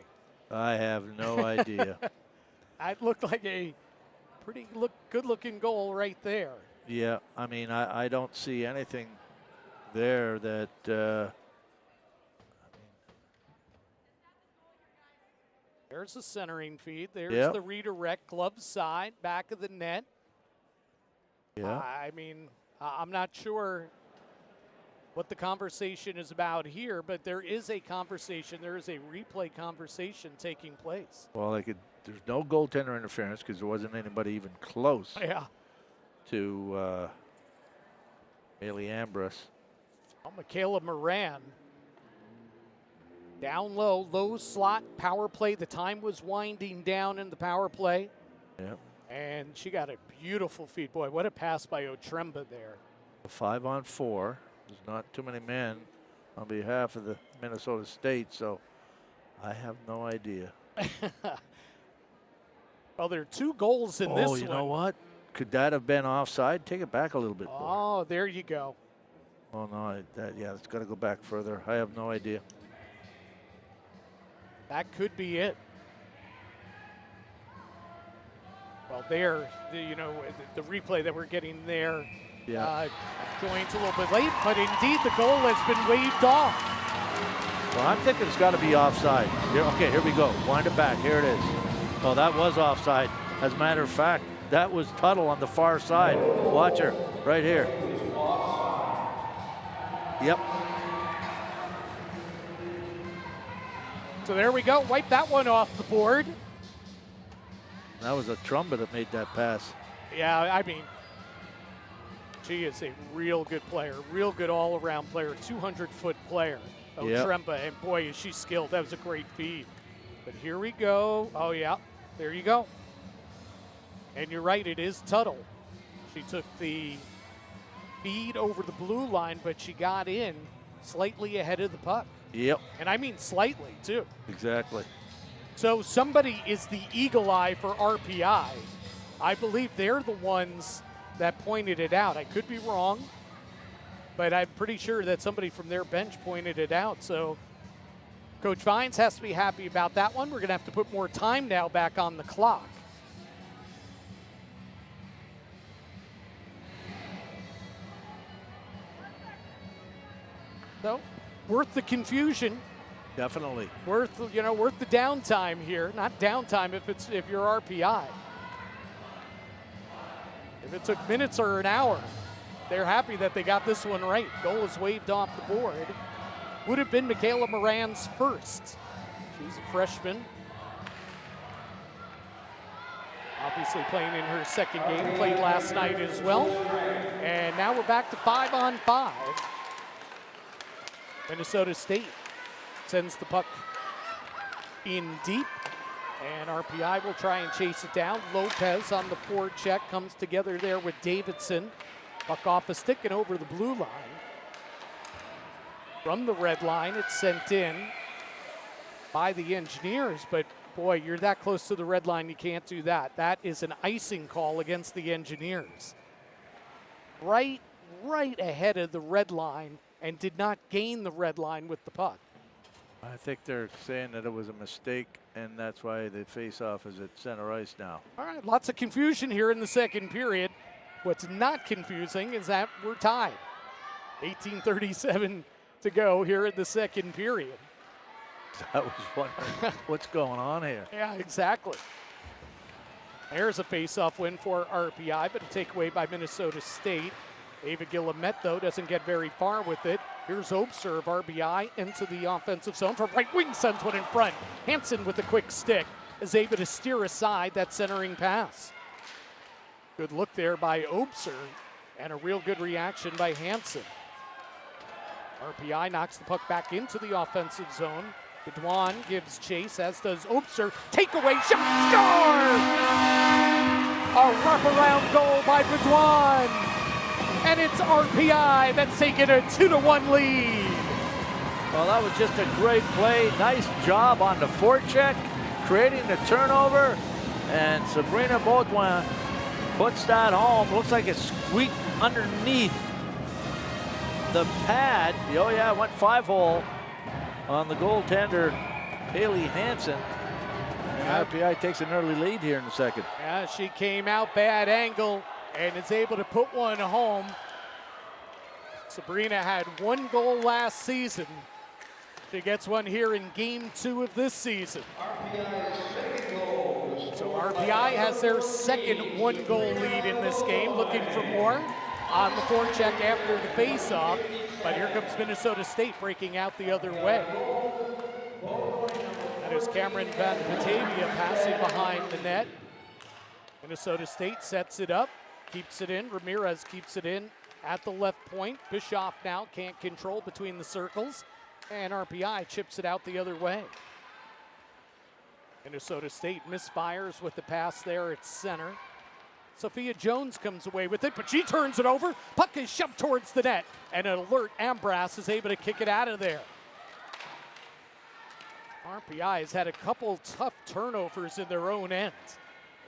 I have no idea. That looked like a pretty good-looking goal right there. Yeah, I mean, I don't see anything there that. There's the centering feed. There's the redirect, glove side, back of the net. Yeah. I mean, I'm not sure what the conversation is about here, but there is a conversation. There is a replay conversation taking place. Well, there's no goaltender interference because there wasn't anybody even close to Haley Ambrose. Well, Michaela Moran. Down low, low slot, power play. The time was winding down in the power play. Yep. And she got a beautiful feed. Boy, what a pass by Otremba there. 5-on-4. There's not too many men on behalf of the Minnesota State, so I have no idea. Well, there are 2 goals in this one. Oh, you know what? Could that have been offside? Take it back a little bit more. Oh, there you go. Oh, no. It's got to go back further. I have no idea. That could be it. Well, there, the replay that we're getting there Joins a little bit late, but indeed the goal has been waved off. Well, I'm thinking it's got to be offside. Okay, here we go. Wind it back. Here it is. Oh, that was offside. As a matter of fact, that was Tuttle on the far side. Watch her right here. Yep. So there we go. Wipe that one off the board. That was a Trumba that made that pass. Yeah, I mean, she is a real good player, real good all-around player, 200-foot player. Oh, yep. Tremba, and boy, is she skilled. That was a great feed. But here we go. Oh, yeah, there you go. And you're right, it is Tuttle. She took the feed over the blue line, but she got in slightly ahead of the puck. Yep. And I mean slightly, too. Exactly. So somebody is the eagle eye for RPI. I believe they're the ones that pointed it out. I could be wrong, but I'm pretty sure that somebody from their bench pointed it out. So Coach Vines has to be happy about that one. We're going to have to put more time now back on the clock. So worth the confusion. Definitely. Worth the downtime here. Not downtime if you're RPI. If it took minutes or an hour, they're happy that they got this one right. Goal is waved off the board. Would have been Michaela Moran's first. She's a freshman. Obviously playing in her second game. Played last night as well. And now we're back to 5-on-5. Minnesota State sends the puck in deep, and RPI will try and chase it down. Lopez on the forecheck comes together there with Davidson. Puck off a stick and over the blue line. From the red line, it's sent in by the Engineers, but boy, you're that close to the red line, you can't do that. That is an icing call against the Engineers. Right ahead of the red line, and did not gain the red line with the puck. I think they're saying that it was a mistake, and that's why the face-off is at center ice now. All right, lots of confusion here in the second period. What's not confusing is that we're tied. 18:37 to go here in the second period. I was wondering what's going on here. Yeah, exactly. There's a face-off win for RPI, but a takeaway by Minnesota State. Ava Guillemette, though, doesn't get very far with it. Here's Obser of RBI into the offensive zone. From right wing, sends one in front. Hansen with a quick stick is able to steer aside that centering pass. Good look there by Obser, and a real good reaction by Hansen. RPI knocks the puck back into the offensive zone. Bedouin gives chase, as does Obser. Takeaway shot, score! A wraparound goal by Bedouin. And it's RPI that's taken a 2-1 lead. Well, that was just a great play. Nice job on the forecheck, creating the turnover. And Sabrina Baudouin puts that home. Looks like it squeaked underneath the pad. Oh, yeah, it went 5-hole on the goaltender, Haley Hansen. And RPI takes an early lead here in the second. Yeah, she came out bad angle and is able to put one home. Sabrina had one goal last season. She gets one here in game 2 of this season. So RPI has their second one-goal lead in this game, looking for more on the forecheck after the face-off. But here comes Minnesota State breaking out the other way. That is Cameron Van Batavia passing behind the net. Minnesota State sets it up. Keeps it in. Ramirez keeps it in at the left point. Bischoff now can't control between the circles. And RPI chips it out the other way. Minnesota State misfires with the pass there at center. Sophia Jones comes away with it, but she turns it over. Puck is shoved towards the net. And an alert Ambras is able to kick it out of there. RPI has had a couple tough turnovers in their own end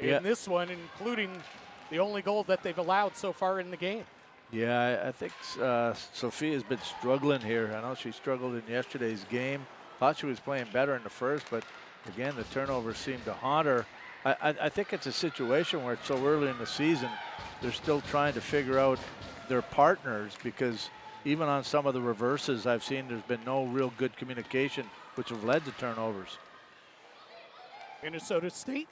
in this one, including the only goal that they've allowed so far in the game. Yeah, I think Sophia's been struggling here. I know she struggled in yesterday's game. Thought she was playing better in the first, but again, the turnovers seem to haunt her. I think it's a situation where it's so early in the season, they're still trying to figure out their partners, because even on some of the reverses I've seen, there's been no real good communication, which have led to turnovers. Minnesota State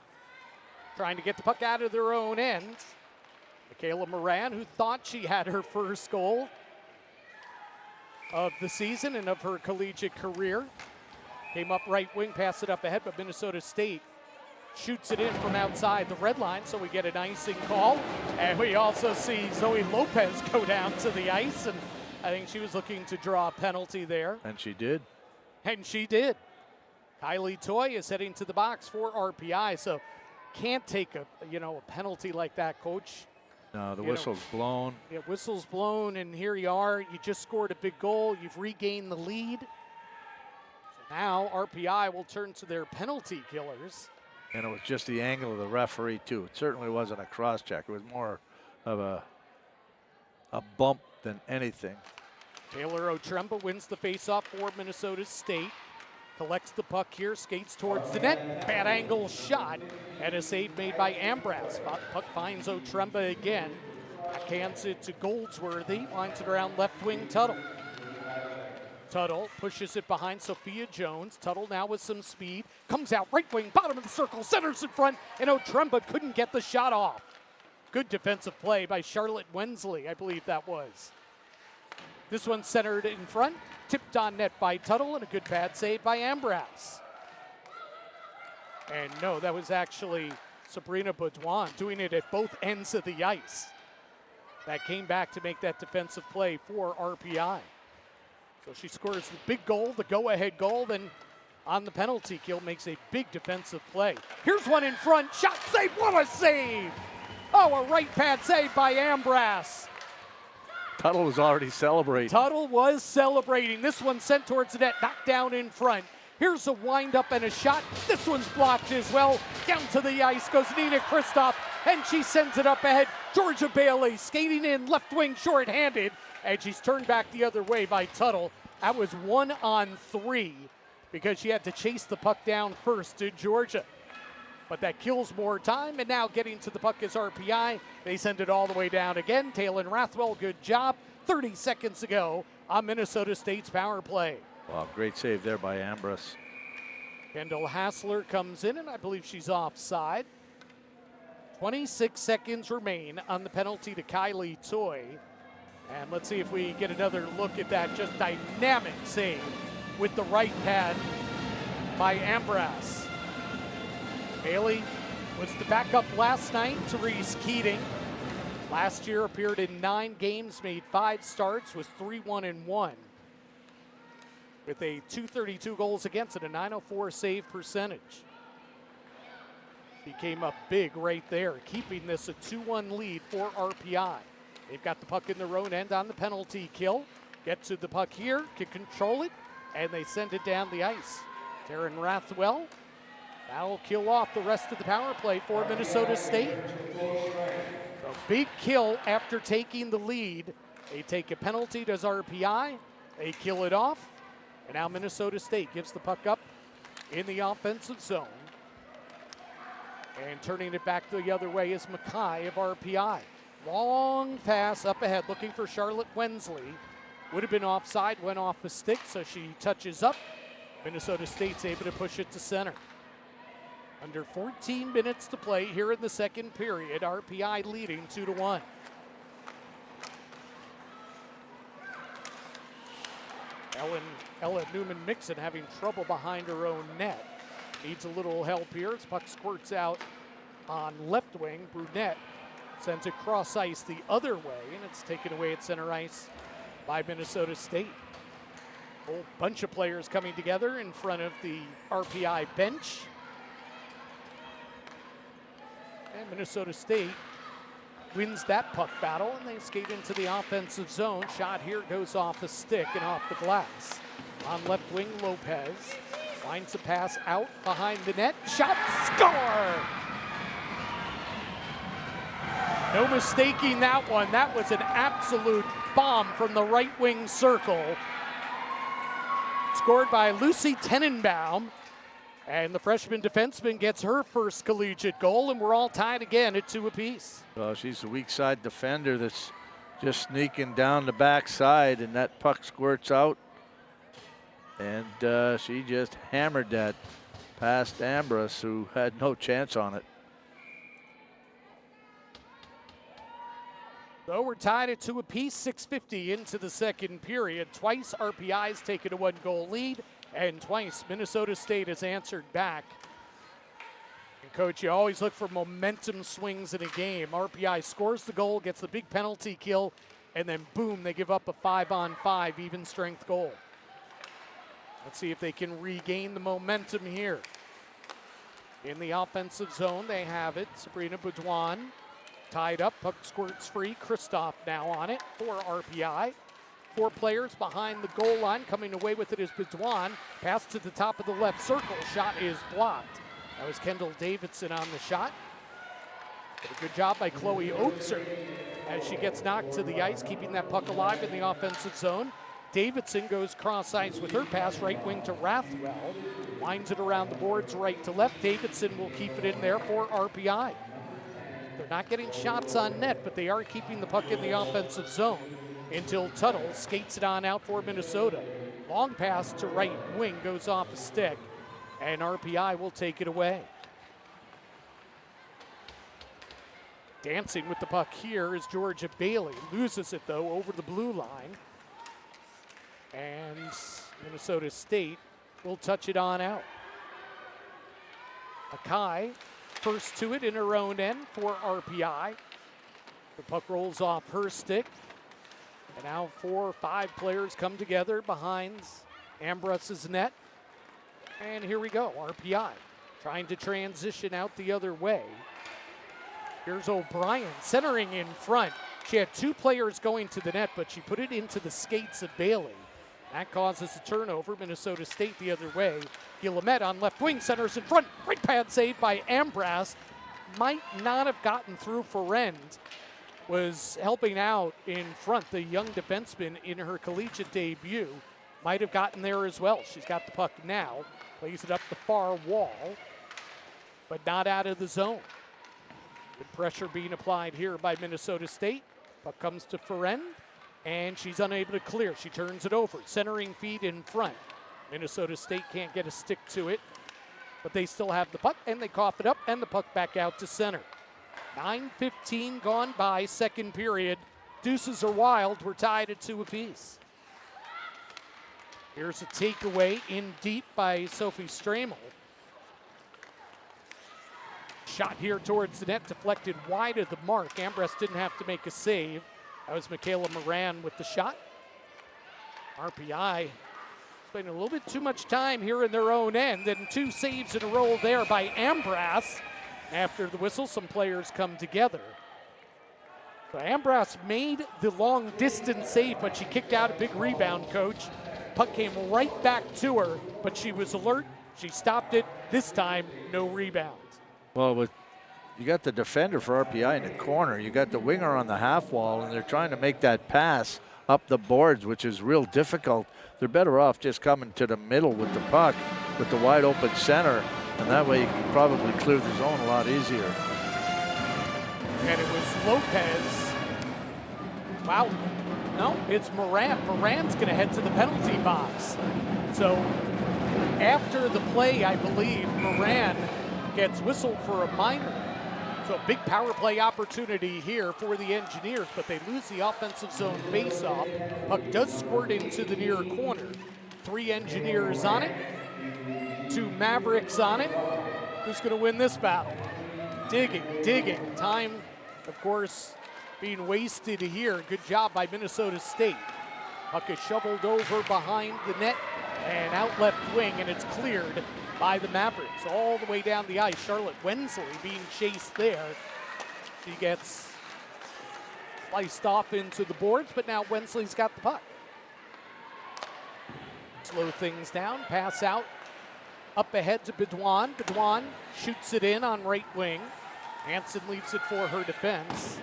trying to get the puck out of their own end. Michaela Moran, who thought she had her first goal of the season and of her collegiate career, came up right wing, passed it up ahead, but Minnesota State shoots it in from outside the red line, so we get an icing call. And we also see Zoe Lopez go down to the ice, and I think she was looking to draw a penalty there. And she did. And she did. Kylie Toy is heading to the box for RPI, so can't take a penalty like that, Coach. No, the whistle's blown. Yeah, whistle's blown, and here you are. You just scored a big goal. You've regained the lead. So now RPI will turn to their penalty killers. And it was just the angle of the referee, too. It certainly wasn't a cross-check. It was more of a bump than anything. Taylor Otremba wins the faceoff for Minnesota State. Collects the puck here, skates towards the net. Bad angle shot, and a save made by Ambras. Puck finds Otremba again. Backhands it to Goldsworthy. Winds it around left wing Tuttle. Tuttle pushes it behind Sophia Jones. Tuttle now with some speed. Comes out right wing, bottom of the circle, centers in front, and Otremba couldn't get the shot off. Good defensive play by Charlotte Wensley, I believe that was. This one centered in front, tipped on net by Tuttle, and a good pad save by Ambras. And no, that was actually Sabrina Baudouin doing it at both ends of the ice. That came back to make that defensive play for RPI. So she scores the big goal, the go-ahead goal, then on the penalty kill makes a big defensive play. Here's one in front, shot save, what a save! Oh, a right pad save by Ambras. Tuttle was already celebrating. Tuttle was celebrating. This one sent towards the net, knocked down in front. Here's a wind-up and a shot. This one's blocked as well. Down to the ice goes Nina Kristoff, and she sends it up ahead. Georgia Bailey skating in left wing shorthanded, and she's turned back the other way by Tuttle. That was 1-on-3 because she had to chase the puck down first to Georgia. But that kills more time, and now getting to the puck is RPI. They send it all the way down again. Taylor Rathwell, good job. 30 seconds ago on Minnesota State's power play. Wow, great save there by Ambras. Kendall Hassler comes in, and I believe she's offside. 26 seconds remain on the penalty to Kylie Toy. And let's see if we get another look at that just dynamic save with the right pad by Ambras. Bailey was the backup last night to Reese Keating. Last year appeared in 9 games, made 5 starts, was 3-1-1. With a .232 goals against and a .904 save percentage. He came up big right there, keeping this a 2-1 lead for RPI. They've got the puck in their own end on the penalty kill. Get to the puck here, can control it, and they send it down the ice. Taryn Rathwell, that'll kill off the rest of the power play for Minnesota State. So big kill after taking the lead. They take a penalty, does RPI. They kill it off. And now Minnesota State gives the puck up in the offensive zone. And turning it back the other way is Mackay of RPI. Long pass up ahead, looking for Charlotte Wensley. Would have been offside, went off the stick, so she touches up. Minnesota State's able to push it to center. Under 14 minutes to play here in the second period, RPI leading 2-1. Ella Newman-Mixon having trouble behind her own net. Needs a little help here as puck squirts out on left wing. Brunette sends it cross ice the other way, and it's taken away at center ice by Minnesota State. A whole bunch of players coming together in front of the RPI bench. And Minnesota State wins that puck battle, and they skate into the offensive zone. Shot here goes off the stick and off the glass. On left wing, Lopez finds a pass out behind the net. Shot, score! No mistaking that one. That was an absolute bomb from the right wing circle. Scored by Lucy Tenenbaum. And the freshman defenseman gets her first collegiate goal, and we're all tied again at 2 apiece. Well, she's a weak side defender that's Just sneaking down the backside, and that puck squirts out. And she just hammered that past Ambrose, who had no chance on it. So we're tied at 2 apiece, 6:50 into the second period. Twice RPI's taken a 1-goal lead, and twice Minnesota State has answered back. And Coach, you always look for momentum swings in a game. RPI scores the goal, gets the big penalty kill, and then boom, they give up a 5-on-5 even strength goal. Let's see if they can regain the momentum here. In the offensive zone, they have it. Sabrina Baudouin tied up, puck squirts free. Kristoff now on it for RPI. 4 players behind the goal line. Coming away with it is Baudouin. Pass to the top of the left circle. Shot is blocked. That was Kendall Davidson on the shot. But a good job by Chloe Oatser as she gets knocked to the ice, keeping that puck alive in the offensive zone. Davidson goes cross ice with her pass, right wing to Rathwell. Winds it around the boards right to left. Davidson will keep it in there for RPI. They're not getting shots on net, but they are keeping the puck in the offensive zone until Tuttle skates it on out for Minnesota. Long pass to right wing goes off a stick, and RPI will take it away. Dancing with the puck here is Georgia Bailey. Loses it, though, over the blue line. And Minnesota State will touch it on out. Akai first to it in her own end for RPI. The puck rolls off her stick. And now 4 or 5 players come together behind Ambrose's net. And here we go, RPI trying to transition out the other way. Here's O'Brien centering in front. She had 2 players going to the net, but she put it into the skates of Bailey. That causes a turnover. Minnesota State the other way. Guillemette on left wing, centers in front. Right pad save by Ambrose. Might not have gotten through for End. Was helping out in front. The young defenseman in her collegiate debut might have gotten there as well. She's got the puck now. Plays it up the far wall, but not out of the zone. Good pressure being applied here by Minnesota State. Puck comes to Ferend, and she's unable to clear. She turns it over. Centering feed in front. Minnesota State can't get a stick to it, but they still have the puck, and they cough it up, and the puck back out to center. 9:15 gone by, second period. Deuces are wild. We're tied at 2 apiece. Here's a takeaway in deep by Sophie Stramel. Shot here towards the net, deflected wide of the mark. Ambrose didn't have to make a save. That was Michaela Moran with the shot. RPI spending a little bit too much time here in their own end, and 2 saves in a row there by Ambrose. After the whistle, some players come together. So Ambrose made the long distance save, but she kicked out a big rebound, Coach. Puck came right back to her, but she was alert. She stopped it. This time, no rebound. Well, you got the defender for RPI in the corner. You got the winger on the half wall, and they're trying to make that pass up the boards, which is real difficult. They're better off just coming to the middle with the puck, with the wide open center, and that way you can probably clear the zone a lot easier. And it was Lopez. Wow. No, it's Moran. Moran's going to head to the penalty box. So after the play, I believe, Moran gets whistled for a minor. So a big power play opportunity here for the Engineers, but they lose the offensive zone face-off. Puck does squirt into the near corner. 3 Engineers on it, 2 Mavericks on it. Who's going to win this battle? Digging. Time, of course, being wasted here. Good job by Minnesota State. Puck is shoveled over behind the net and out left wing, and it's cleared by the Mavericks all the way down the ice. Charlotte Wensley being chased there. She gets sliced off into the boards, but now Wensley's got the puck. Slow things down, pass out, up ahead to Baudouin. Baudouin shoots it in on right wing. Hansen leaves it for her defense.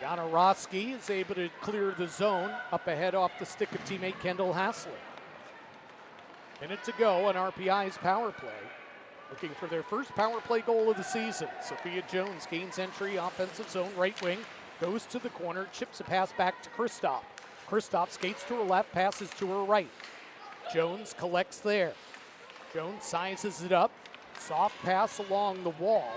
Jana Roski is able to clear the zone, up ahead off the stick of teammate Kendall Hassler. Minute to go on RPI's power play. Looking for their first power play goal of the season. Sophia Jones gains entry, offensive zone, right wing. goes to the corner, chips a pass back to Kristoff. Kristoff skates to her left, passes to her right. Jones collects there. Jones sizes it up. Soft pass along the wall.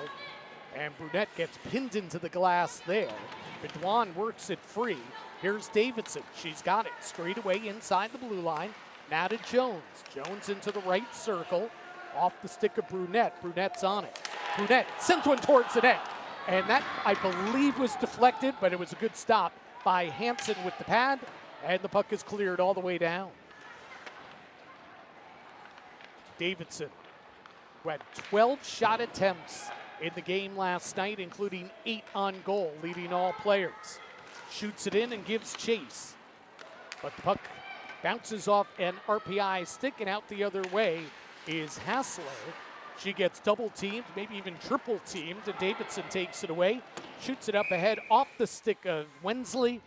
And Brunette gets pinned into the glass there. Bedouin works it free. Here's Davidson. She's got it straight away inside the blue line. Now to Jones. Jones into the right circle. Off the stick of Brunette. Brunette's on it. Brunette sends one towards the net. And that, I believe, was deflected, but it was a good stop by Hansen with the pad. And the puck is cleared all the way down. Davidson, who had 12 shot attempts in the game last night, including 8 on goal, leading all players. Shoots it in and gives chase. But the puck bounces off an RPI stick, and out the other way is Hassler. She gets double teamed, maybe even triple teamed, and Davidson takes it away. Shoots it up ahead off the stick of Wensley,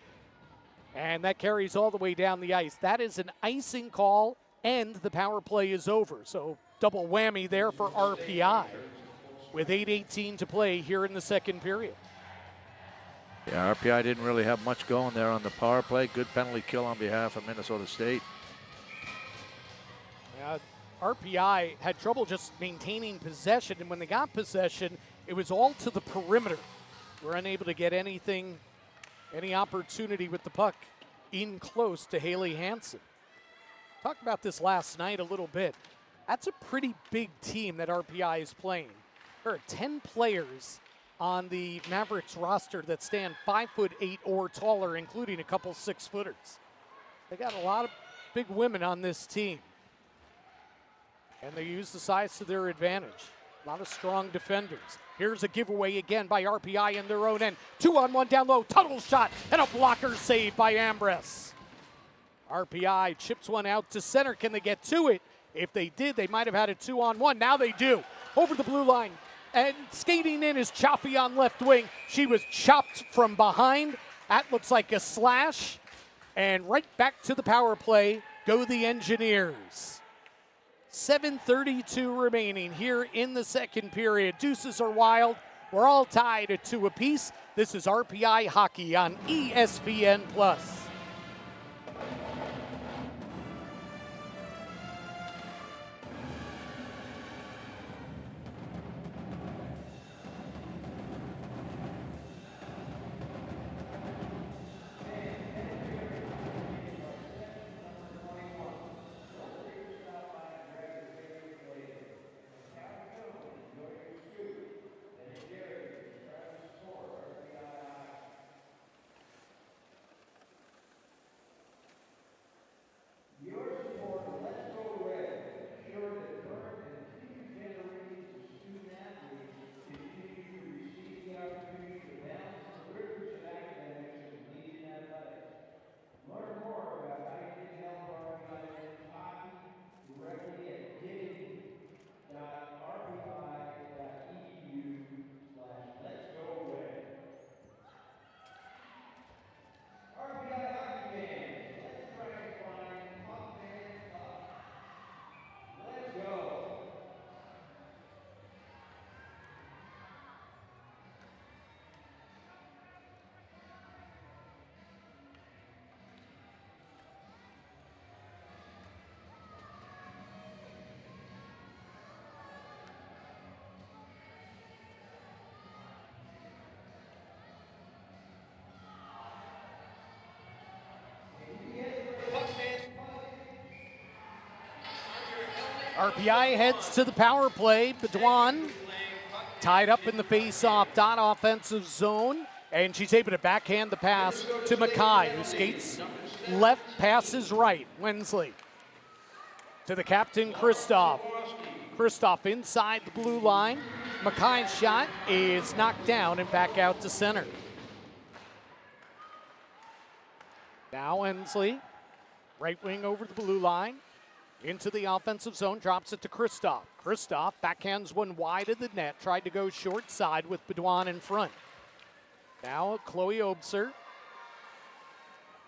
and that carries all the way down the ice. That is an icing call, and the power play is over. So double whammy there for RPI with 8:18 to play here in the second period. Yeah, RPI didn't really have much going there on the power play. Good penalty kill on behalf of Minnesota State. RPI had trouble just maintaining possession, and when they got possession, it was all to the perimeter. We're unable to get any opportunity with the puck in close to Haley Hansen. Talked about this last night a little bit. That's a pretty big team that RPI is playing. There are 10 players on the Mavericks roster that stand 5'8" or taller, including a couple 6-footers. They got a lot of big women on this team, and they use the size to their advantage. A lot of strong defenders. Here's a giveaway again by RPI in their own end. 2-on-1 down low, tunnel shot, and a blocker save by Ambrose. RPI chips one out to center. Can they get to it? If they did, they might have had a 2-on-1. Now they do. Over the blue line. And skating in is Chaffee on left wing. She was chopped from behind. That looks like a slash. And right back to the power play go the Engineers. 7:32 remaining here in the second period. Deuces are wild. We're all tied at 2 apiece. This is RPI Hockey on ESPN+. RPI heads to the power play. Bedouin tied up in the face-off dot offensive zone, and she's able to backhand the pass to Mackay, who skates left, passes right. Wensley to the captain, Kristoff. Kristoff inside the blue line. Mackay's shot is knocked down and back out to center. Now Wensley, right wing over the blue line. Into the offensive zone, drops it to Kristoff. Kristoff backhands one wide of the net, tried to go short side with Bedouin in front. Now Chloe Obser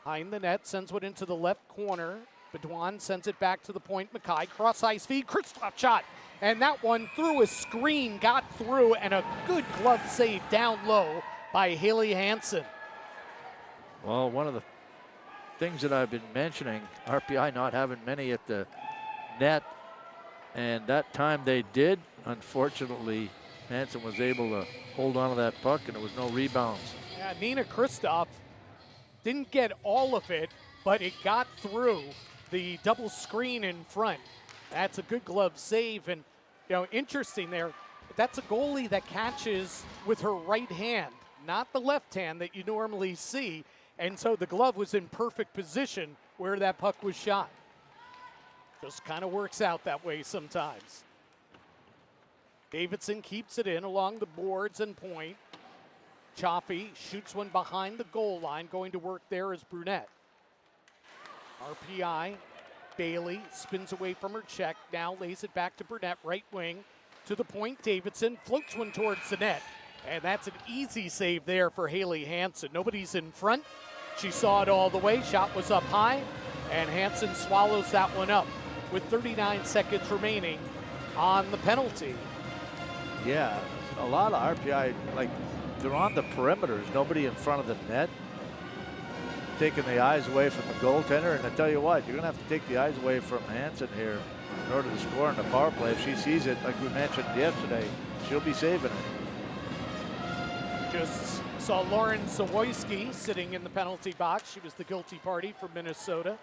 behind the net, sends one into the left corner. Bedouin sends it back to the point. Mackay, cross ice feed, Kristoff shot. And that one through a screen, got through, and a good glove save down low by Haley Hansen. Well, one of the things that I've been mentioning, RPI not having many at the net, and that time they did, unfortunately, Hansen was able to hold on to that puck, and there was no rebounds. Yeah, Nina Kristoff didn't get all of it, but it got through the double screen in front. That's a good glove save, and interesting there. That's a goalie that catches with her right hand, not the left hand that you normally see, and so the glove was in perfect position where that puck was shot. Just kind of works out that way sometimes. Davidson keeps it in along the boards and point. Chaffee shoots one behind the goal line. Going to work there is Brunette. RPI, Bailey spins away from her check. Now lays it back to Brunette, right wing. To the point, Davidson floats one towards the net. And that's an easy save there for Haley Hansen. Nobody's in front. She saw it all the way. Shot was up high. And Hansen swallows that one up with 39 seconds remaining on the penalty. Yeah, a lot of RPI, like, they're on the perimeters, nobody in front of the net, taking the eyes away from the goaltender. And I tell you what, you're going to have to take the eyes away from Hansen here in order to score in the power play. If she sees it, like we mentioned yesterday, she'll be saving it. Just saw Lauren Zawoyski sitting in the penalty box. She was the guilty party for Minnesota.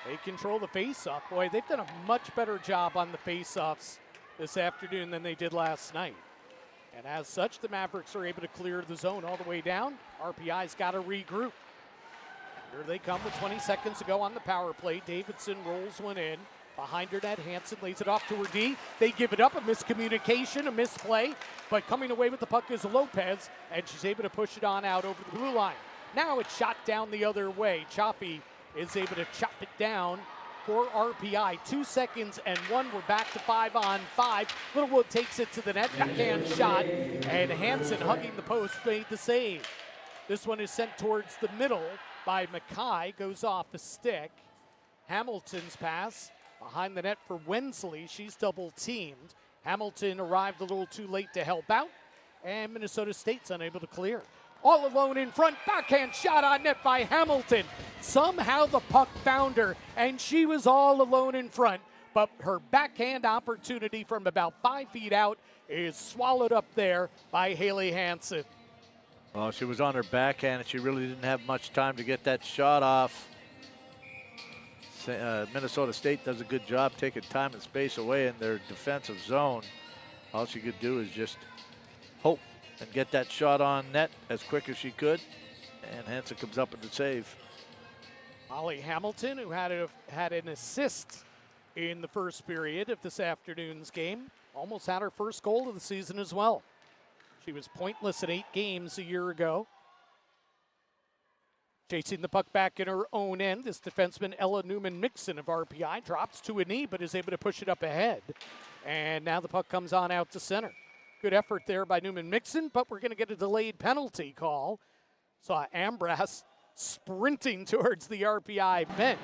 They control the faceoff. Boy, they've done a much better job on the faceoffs this afternoon than they did last night. And as such, the Mavericks are able to clear the zone all the way down. RPI's got to regroup. Here they come with 20 seconds to go on the power play. Davidson rolls one in. Behind her net, Hansen lays it off to her D. They give it up, a miscommunication, a misplay. But coming away with the puck is Lopez, and she's able to push it on out over the blue line. Now it's shot down the other way. Chaffee is able to chop it down for RPI. 2 seconds and one. We're back to 5-on-5. Littlewood takes it to the net. Backhand shot. And Hansen, hugging the post, made the save. This one is sent towards the middle by Mackay. Goes off the stick. Hamilton's pass behind the net for Wensley. She's double teamed. Hamilton arrived a little too late to help out. And Minnesota State's unable to clear. All alone in front, backhand shot on net by Hamilton. Somehow the puck found her, and she was all alone in front. But her backhand opportunity from about 5 feet out is swallowed up there by Haley Hansen. Well, she was on her backhand, and she really didn't have much time to get that shot off. Minnesota State does a good job taking time and space away in their defensive zone. All she could do is just hope and get that shot on net as quick as she could, and Hansen comes up with the save. Molly Hamilton, who had an assist in the first period of this afternoon's game, almost had her first goal of the season as well. She was pointless in 8 games a year ago. Chasing the puck back in her own end, this defenseman Ella Newman-Mixon of RPI drops to a knee but is able to push it up ahead. And now the puck comes on out to center. Good effort there by Newman-Mixon, but we're going to get a delayed penalty call. Saw Ambras sprinting towards the RPI bench.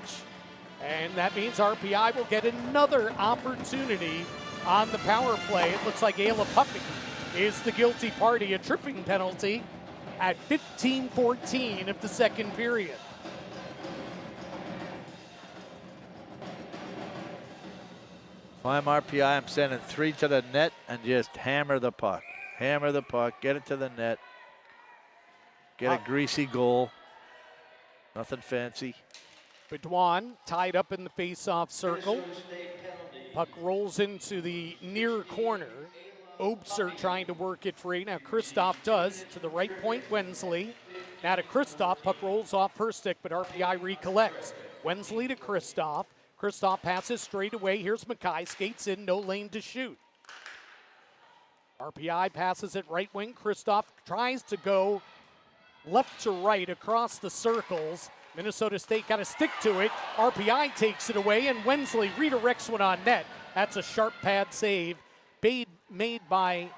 And that means RPI will get another opportunity on the power play. It looks like Ayla Puckett is the guilty party, a tripping penalty at 15:14 of the second period. If I'm RPI, I'm sending 3 to the net and just hammer the puck. Hammer the puck, get it to the net. Get a greasy goal. Nothing fancy. Bedouin tied up in the face-off circle. Puck rolls into the near corner. Obser trying to work it free. Now Kristoff does to the right point, Wensley. Now to Kristoff, puck rolls off her stick, but RPI recollects. Wensley to Kristoff. Kristoff passes straight away. Here's Mackay, skates in, no lane to shoot. RPI passes it right wing. Kristoff tries to go left to right across the circles. Minnesota State got to stick to it. RPI takes it away, and Wensley redirects one on net. That's a sharp pad save made by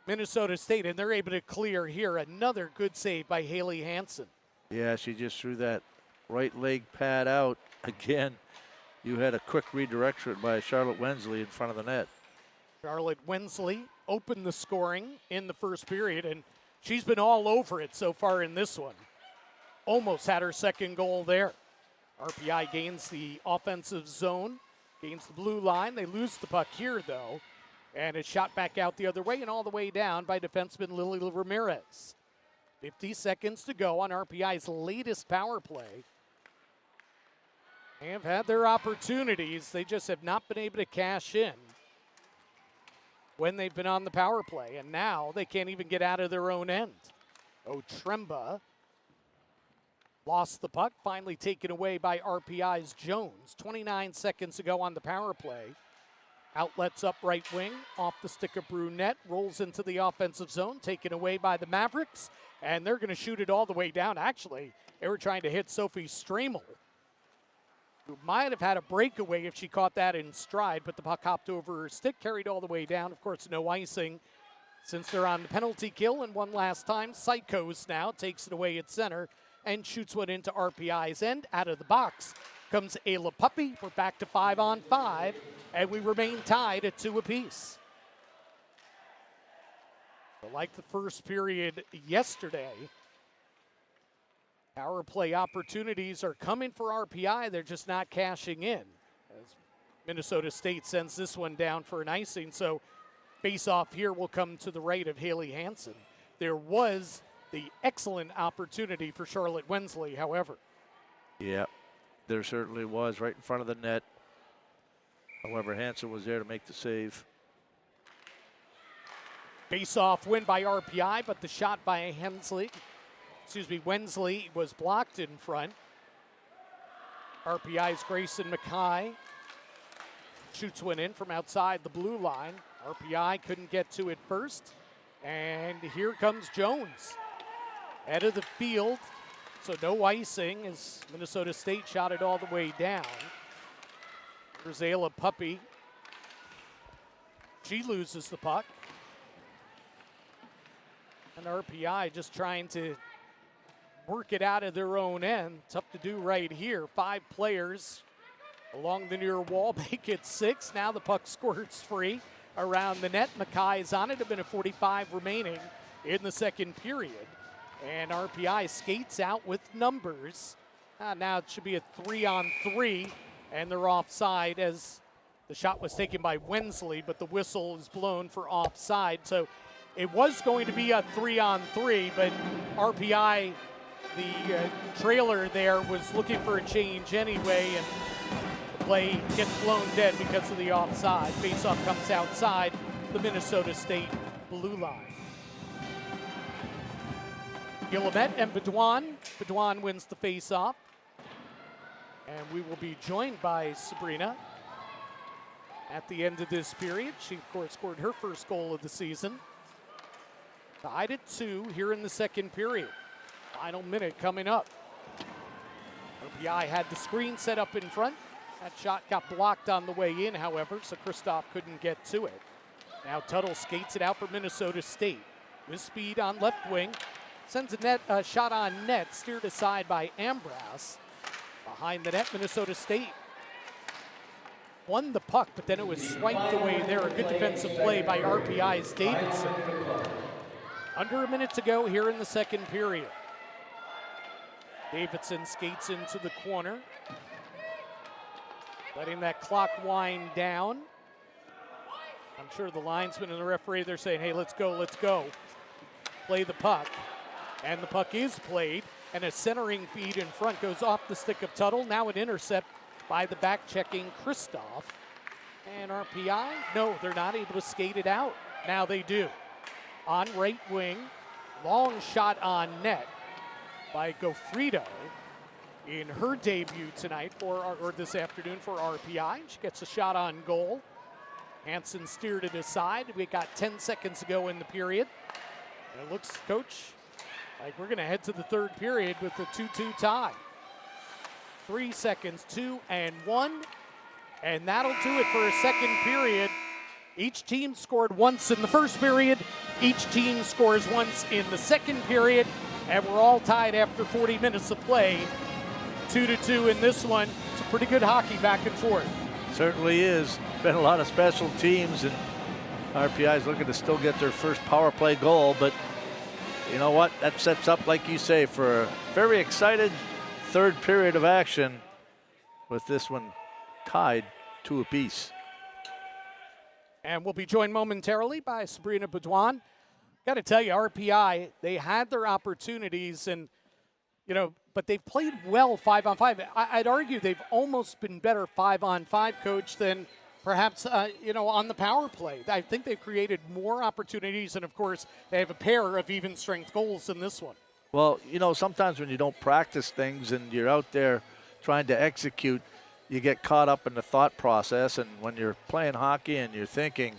Minnesota State, and they're able to clear here. Another good save by Haley Hansen. Yeah, she just threw that right leg pad out. Again, you had a quick redirection by Charlotte Wensley in front of the net. Charlotte Wensley opened the scoring in the first period, and She's been all over it so far in this one. Almost had her second goal there. RPI gains the offensive zone, gains the blue line. They lose the puck here, though, and it's shot back out the other way and all the way down by defenseman Lily Ramirez. 50 seconds to go on RPI's latest power play. They have had their opportunities. They just have not been able to cash in when they've been on the power play, and now they can't even get out of their own end. Otremba lost the puck, finally taken away by RPI's Jones. 29 seconds to go on the power play. Outlets up right wing, off the stick of Brunette, rolls into the offensive zone, taken away by the Mavericks, and they're going to shoot it all the way down. Actually, they were trying to hit Sophie Stramel, who might have had a breakaway if she caught that in stride, but the puck hopped over her stick, carried all the way down. Of course, no icing since they're on the penalty kill. And one last time, Psychos now takes it away at center and shoots one into RPI's end. Out of the box comes Ayla Puppy. We're back to 5-on-5, and we remain tied at 2 apiece. So like the first period yesterday, power play opportunities are coming for RPI. They're just not cashing in, as Minnesota State sends this one down for an icing. So face-off here will come to the right of Haley Hansen. There was the excellent opportunity for Charlotte Wensley, however. Yeah, there certainly was, right in front of the net. However, Hansen was there to make the save. Face-off win by RPI, but the shot by Wensley was blocked in front. RPI's Grayson Mackay shoots one in from outside the blue line. RPI couldn't get to it first. And here comes Jones. Head of the field, so no icing as Minnesota State shot it all the way down. Here's Ayla Puppy. She loses the puck. And RPI just trying to work it out of their own end. Tough to do right here. 5 players along the near wall, make it 6. Now the puck squirts free around the net. Mackay is on it. A minute 45 remaining in the second period. And RPI skates out with numbers. Now it should be a 3-on-3, and they're offside as the shot was taken by Wensley, but the whistle is blown for offside. So it was going to be a 3-on-3, but RPI, the trailer there, was looking for a change anyway, and the play gets blown dead because of the offside. Faceoff comes outside the Minnesota State blue line. Guillemette and Bedouin. Bedouin wins the faceoff. And we will be joined by Sabrina at the end of this period. She, of course, scored her first goal of the season. Tied at 2 here in the second period. Final minute coming up. RPI had the screen set up in front. That shot got blocked on the way in, however, so Kristoff couldn't get to it. Now Tuttle skates it out for Minnesota State. With speed on left wing. Sends a shot on net, steered aside by Ambras. Behind the net, Minnesota State won the puck, but then it was swiped away there. A good defensive play by RPI's Davidson. Under a minute to go here in the second period. Davidson skates into the corner, letting that clock wind down. I'm sure the linesman and the referee, they're saying, hey, let's go, let's go. Play the puck. And the puck is played, and a centering feed in front goes off the stick of Tuttle. Now an intercept by the back-checking Kristoff. And RPI, no, they're not able to skate it out. Now they do. On right wing, long shot on net by Gofrido in her debut tonight or this afternoon for RPI. She gets a shot on goal. Hansen steered it aside. We got 10 seconds to go in the period. And it looks, Coach, like we're going to head to the third period with a 2-2 tie. 3 seconds, 2 and 1. And that'll do it for a second period. Each team scored once in the first period. Each team scores once in the second period. And we're all tied after 40 minutes of play. 2-2 in this one. It's a pretty good hockey back and forth. Certainly is. Been a lot of special teams, and RPI is looking to still get their first power play goal, but you know what? That sets up, like you say, for a very excited third period of action with this one tied 2 apiece. And we'll be joined momentarily by Sabrina Baudouin. Got to tell you, RPI, they had their opportunities and, but they've played well 5-on-5. I'd argue they've almost been better 5-on-5, Coach, than perhaps, on the power play. I think they've created more opportunities, and of course, they have a pair of even strength goals in this one. Well, sometimes when you don't practice things and you're out there trying to execute, you get caught up in the thought process, and when you're playing hockey and you're thinking,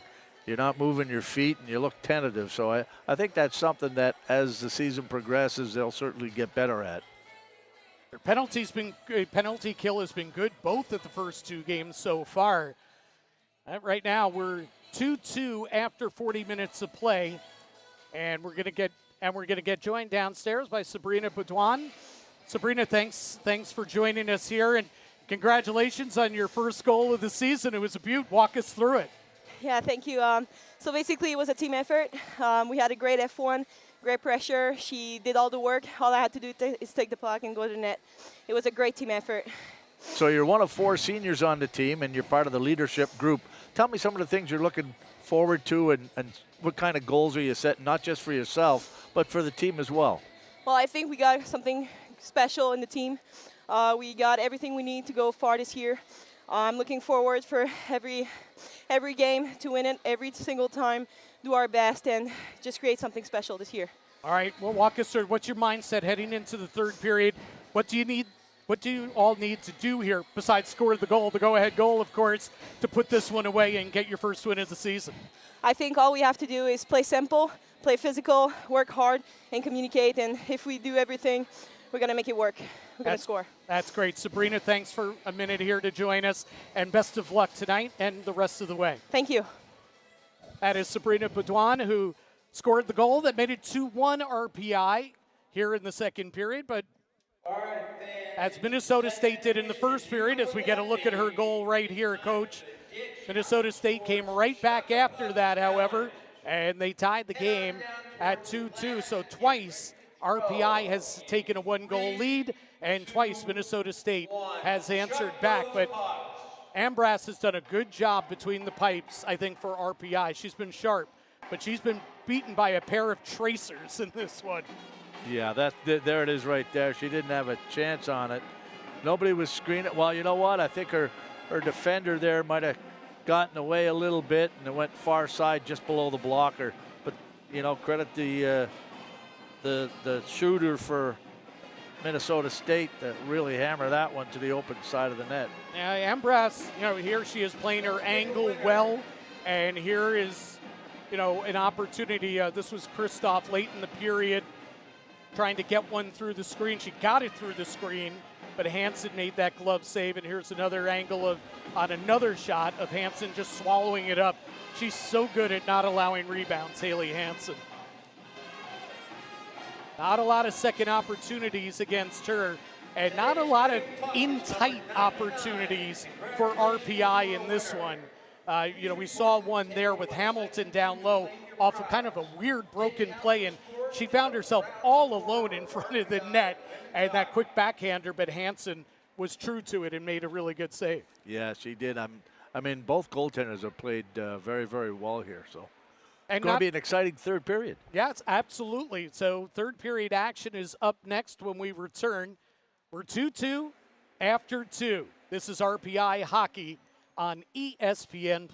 you're not moving your feet and you look tentative. So I think that's something that as the season progresses, they'll certainly get better at. Their penalty kill has been good both at the first 2 games so far. Right now we're 2-2 after 40 minutes of play, and we're going to get joined downstairs by Sabrina Baudouin. Sabrina, thanks for joining us here, and congratulations on your first goal of the season. It was a beaut. Walk us through it. Yeah, thank you. So basically, it was a team effort. We had a great F1, great pressure. She did all the work. All I had to do is take the puck and go to the net. It was a great team effort. So you're one of 4 seniors on the team, and you're part of the leadership group. Tell me some of the things you're looking forward to, and what kind of goals are you setting, not just for yourself, but for the team as well? Well, I think we got something special in the team. We got everything we need to go far this year. I'm looking forward for every game to win it every single time, do our best, and just create something special this year. All right, well, walk us through. What's your mindset heading into the third period? What do you all need to do here besides score the goal, the go-ahead goal, of course, to put this one away and get your first win of the season? I think all we have to do is play simple, play physical, work hard, and communicate. And if we do everything, we're going to make it work. We're going to score. That's great. Sabrina, thanks for a minute here to join us, and best of luck tonight and the rest of the way. Thank you. That is Sabrina Baudouin, who scored the goal that made it 2-1 RPI here in the second period. But as Minnesota State did in the first period, as we get a look at her goal right here, Coach, Minnesota State came right back after that, however, and they tied the game at 2-2. So twice RPI has taken a 1-goal lead, and twice Minnesota State has answered back. But Ambras has done a good job between the pipes, I think, for RPI. She's been sharp, but she's been beaten by a pair of tracers in this one. Yeah, there it is right there. She didn't have a chance on it. Nobody was screening. Well, you know what? I think her defender there might have gotten away a little bit, and it went far side just below the blocker. But, credit the shooter for Minnesota State that really hammered that one to the open side of the net. Yeah, Ambras, here she is playing her angle well, and here is, an opportunity. This was Kristoff late in the period trying to get one through the screen. She got it through the screen, but Hansen made that glove save, and here's another angle on another shot of Hansen just swallowing it up. She's so good at not allowing rebounds, Haley Hansen. Not a lot of second opportunities against her, and not a lot of in-tight opportunities for RPI in this one. We saw one there with Hamilton down low off of kind of a weird broken play, and she found herself all alone in front of the net, and that quick backhander, but Hansen was true to it and made a really good save. Yeah, she did. Both goaltenders have played very, very well here, so. And it's going to be an exciting third period. Yes, absolutely. So third period action is up next when we return. We're 2-2 after 2. This is RPI Hockey on ESPN+.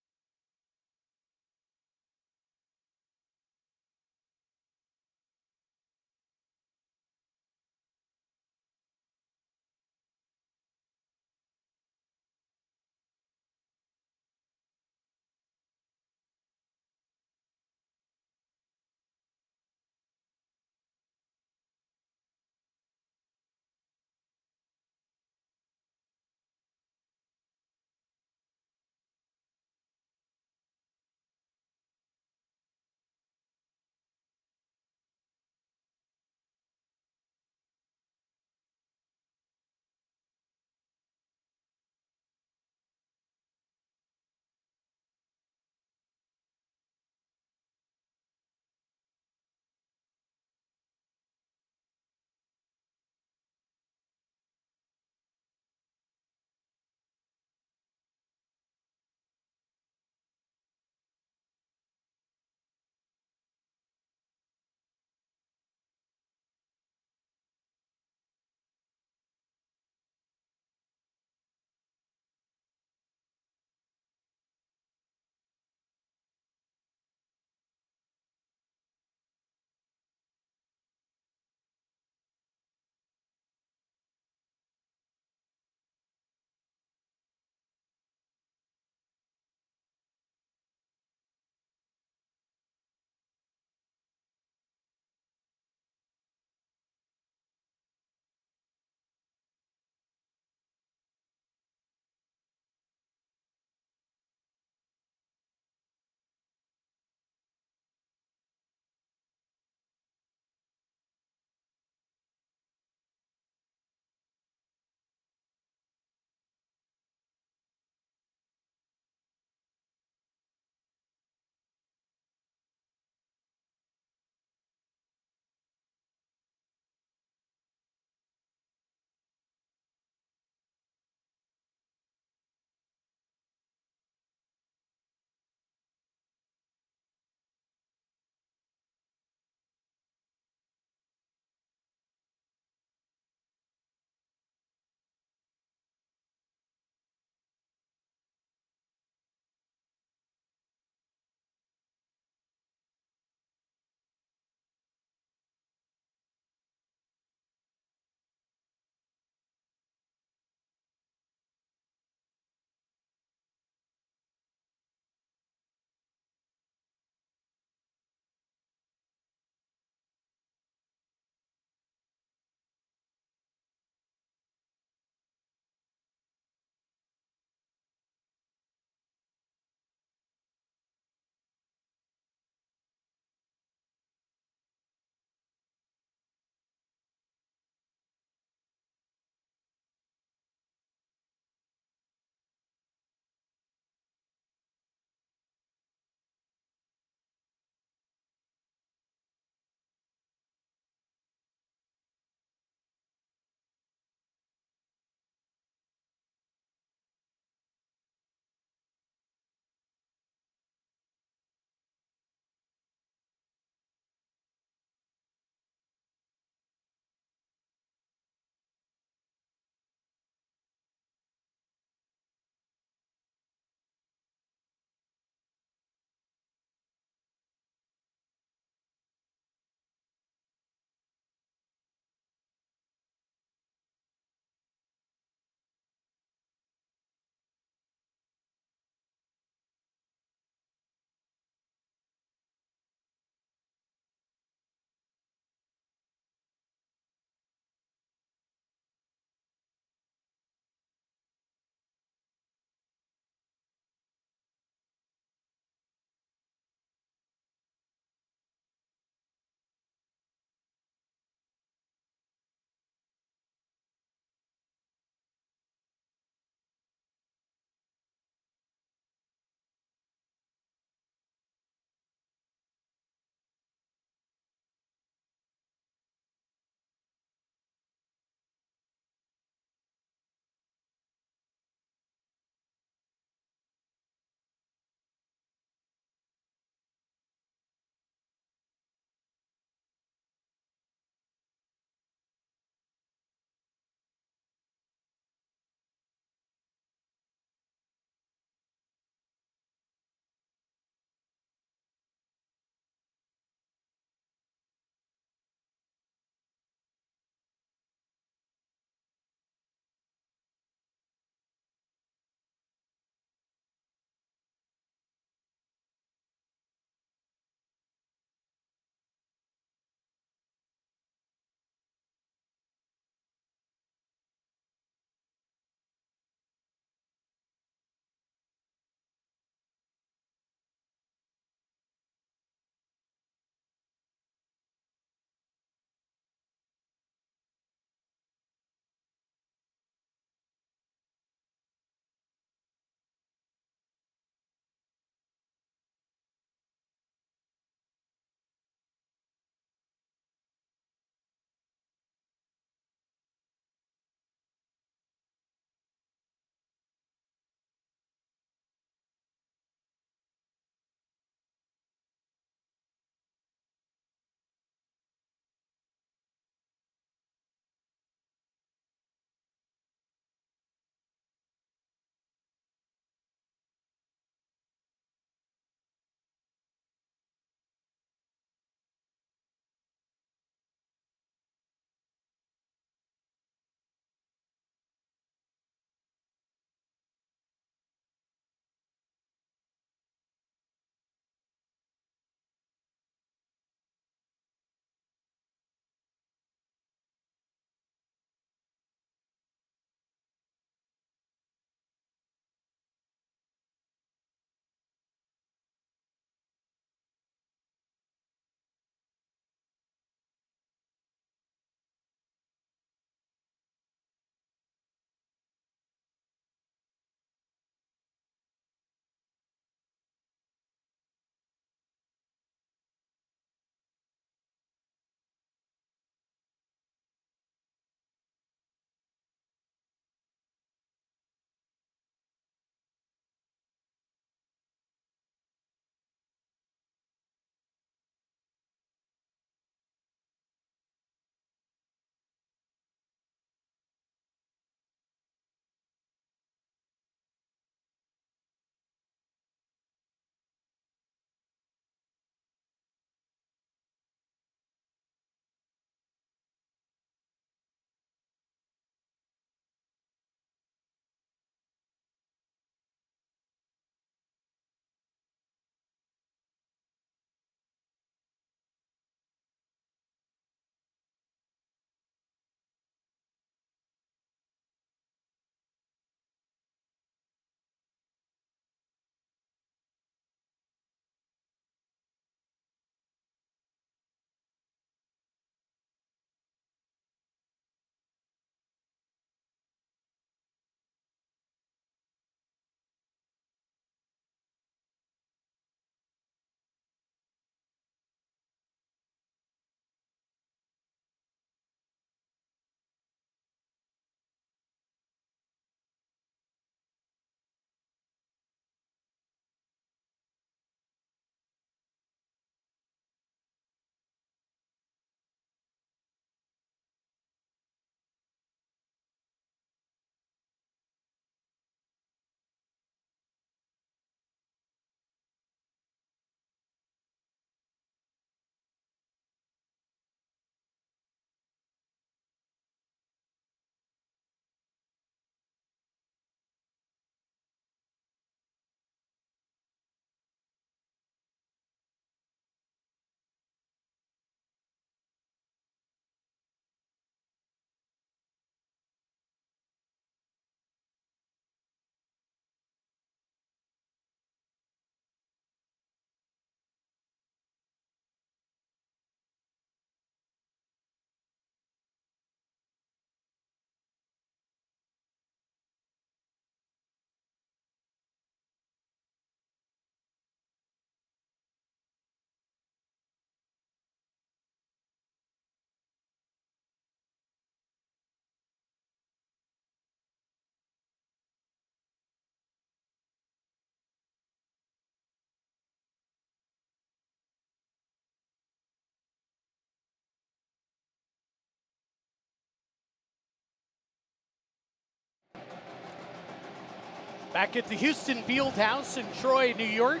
Back at the Houston Fieldhouse in Troy, New York.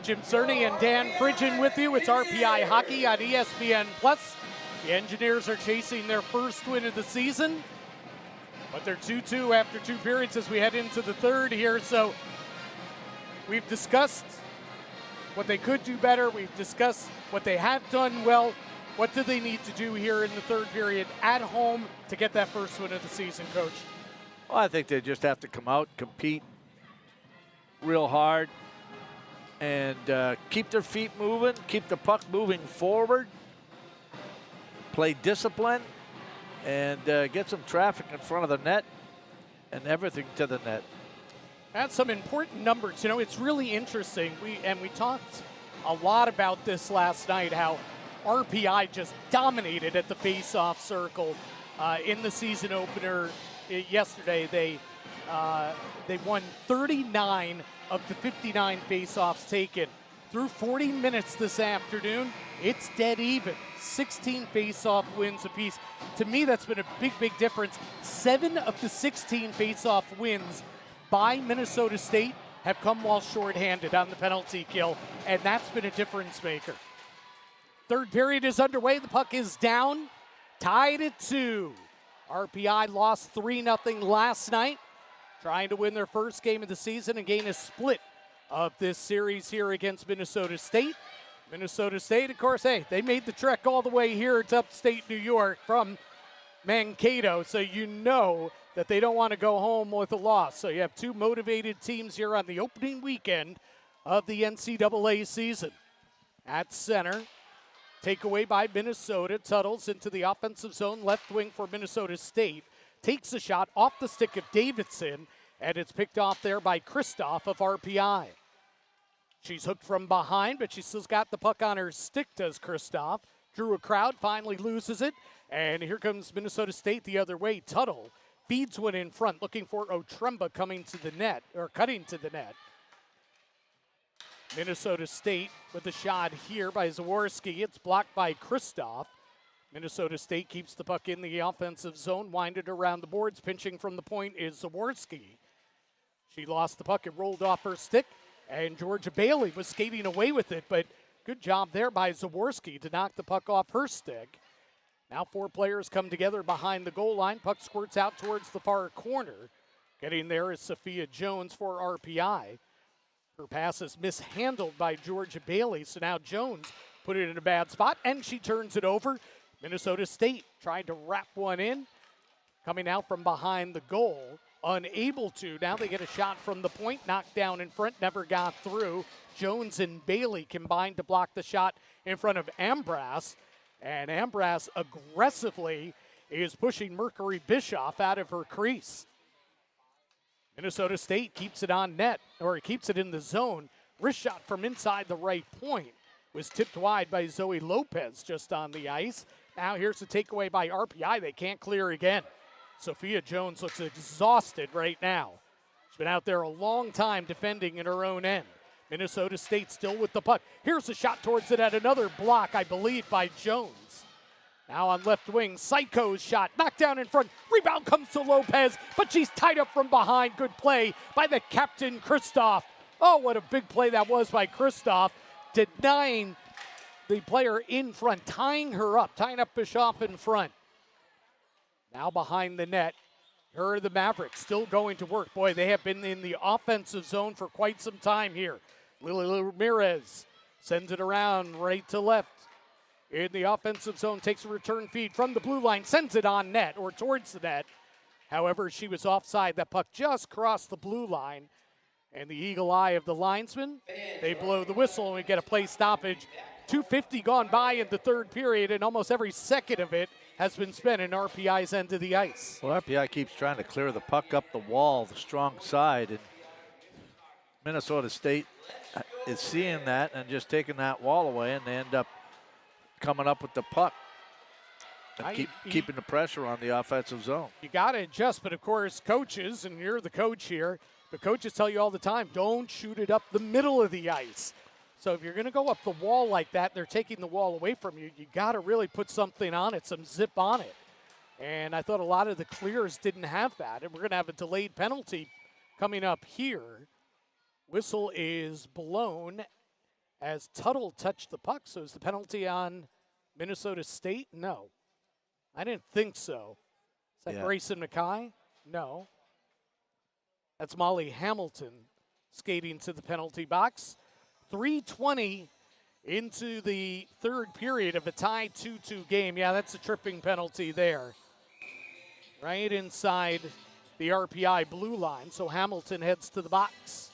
Jim Cerny and Dan Pridgeon with you. It's RPI Hockey on ESPN+. The Engineers are chasing their first win of the season, but they're 2-2 after 2 periods as we head into the third here. So we've discussed what they could do better. We've discussed what they have done well. What do they need to do here in the third period at home to get that first win of the season, Coach? Well, I think they just have to come out, compete real hard, and keep their feet moving, keep the puck moving forward, play discipline, and get some traffic in front of the net and everything to the net. That's some important numbers. You know, it's really interesting. We talked a lot about this last night, how RPI just dominated at the face-off circle in the season opener yesterday. They won 39 of the 59 face-offs taken. Through 40 minutes this afternoon, it's dead even. 16 face-off wins apiece. To me, that's been a big, big difference. 7 of the 16 face-off wins by Minnesota State have come while shorthanded on the penalty kill, and that's been a difference maker. Third period is underway. The puck is down, tied at 2. RPI lost 3-0 last night, trying to win their first game of the season and gain a split of this series here against Minnesota State. Minnesota State, of course, hey, they made the trek all the way here to upstate New York from Mankato, so you know that they don't want to go home with a loss. So you have 2 motivated teams here on the opening weekend of the NCAA season. At center, takeaway by Minnesota. Tuttles into the offensive zone, left wing for Minnesota State. Takes a shot off the stick of Davidson, and it's picked off there by Kristoff of RPI. She's hooked from behind, but she still's got the puck on her stick, does Kristoff. Drew a crowd, finally loses it, and here comes Minnesota State the other way. Tuttle feeds one in front, looking for Otremba coming to the net, or cutting to the net. Minnesota State with a shot here by Zaworski. It's blocked by Kristoff. Minnesota State keeps the puck in the offensive zone, winded around the boards. Pinching from the point is Zaworski. She lost the puck. It rolled off her stick, and Georgia Bailey was skating away with it, but good job there by Zaworski to knock the puck off her stick. Now 4 players come together behind the goal line. Puck squirts out towards the far corner. Getting there is Sophia Jones for RPI. Her pass is mishandled by Georgia Bailey, so now Jones put it in a bad spot, and she turns it over. Minnesota State tried to wrap one in, coming out from behind the goal, unable to. Now they get a shot from the point, knocked down in front, never got through. Jones and Bailey combined to block the shot in front of Ambras, and Ambras aggressively is pushing Mercury Bischoff out of her crease. Minnesota State keeps it on net, or keeps it in the zone. Wrist shot from inside the right point was tipped wide by Zoe Lopez just on the ice. Now here's the takeaway by RPI. They can't clear again. Sophia Jones looks exhausted right now. She's been out there a long time defending in her own end. Minnesota State still with the puck. Here's a shot towards it at another block, I believe, by Jones. Now on left wing, Psycho's shot, knocked down in front. Rebound comes to Lopez, but she's tied up from behind. Good play by the captain, Kristoff. Oh, what a big play that was by Kristoff, denying the player in front, tying up Bischoff in front. Now behind the net, her the Mavericks still going to work. Boy, they have been in the offensive zone for quite some time here. Lily Ramirez sends it around right to left. In the offensive zone, takes a return feed from the blue line, sends it on net or towards the net. However, she was offside. That puck just crossed the blue line. And the eagle eye of the linesman, they blow the whistle and we get a play stoppage. 2:50 gone by in the third period, and almost every second of it has been spent in RPI's end of the ice. Well, RPI keeps trying to clear the puck up the wall, the strong side, and Minnesota State is seeing that and just taking that wall away, and they end up coming up with the puck and keeping the pressure on the offensive zone. You got to adjust, but of course, coaches, and you're the coach here, the coaches tell you all the time, don't shoot it up the middle of the ice. So if you're going to go up the wall like that, they're taking the wall away from you, you got to really put something on it, some zip on it. And I thought a lot of the clears didn't have that, and we're going to have a delayed penalty coming up here. Whistle is blown as Tuttle touched the puck. So is the penalty on Minnesota State? No. I didn't think so. Is that Grayson Mackay? No. That's Molly Hamilton skating to the penalty box. 3:20 into the third period of a tie 2-2 game. Yeah, that's a tripping penalty there. Right inside the RPI blue line. So Hamilton heads to the box.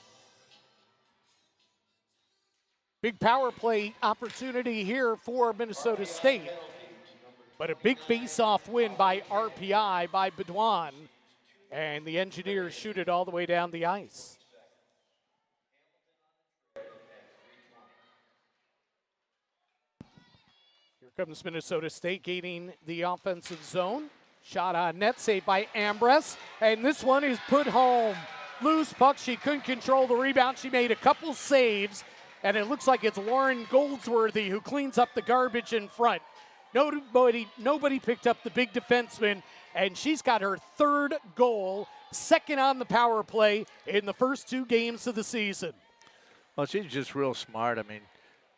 Big power play opportunity here for Minnesota State. But a big face-off win by RPI, by Bedouin. And the Engineers shoot it all the way down the ice. Here comes Minnesota State gaining the offensive zone. Shot on net, saved by Ambrose. And this one is put home. Loose puck, she couldn't control the rebound. She made a couple saves. And it looks like it's Lauren Goldsworthy who cleans up the garbage in front. Nobody picked up the big defenseman, and she's got her third goal, second on the power play in the first 2 games of the season. Well, she's just real smart. I mean,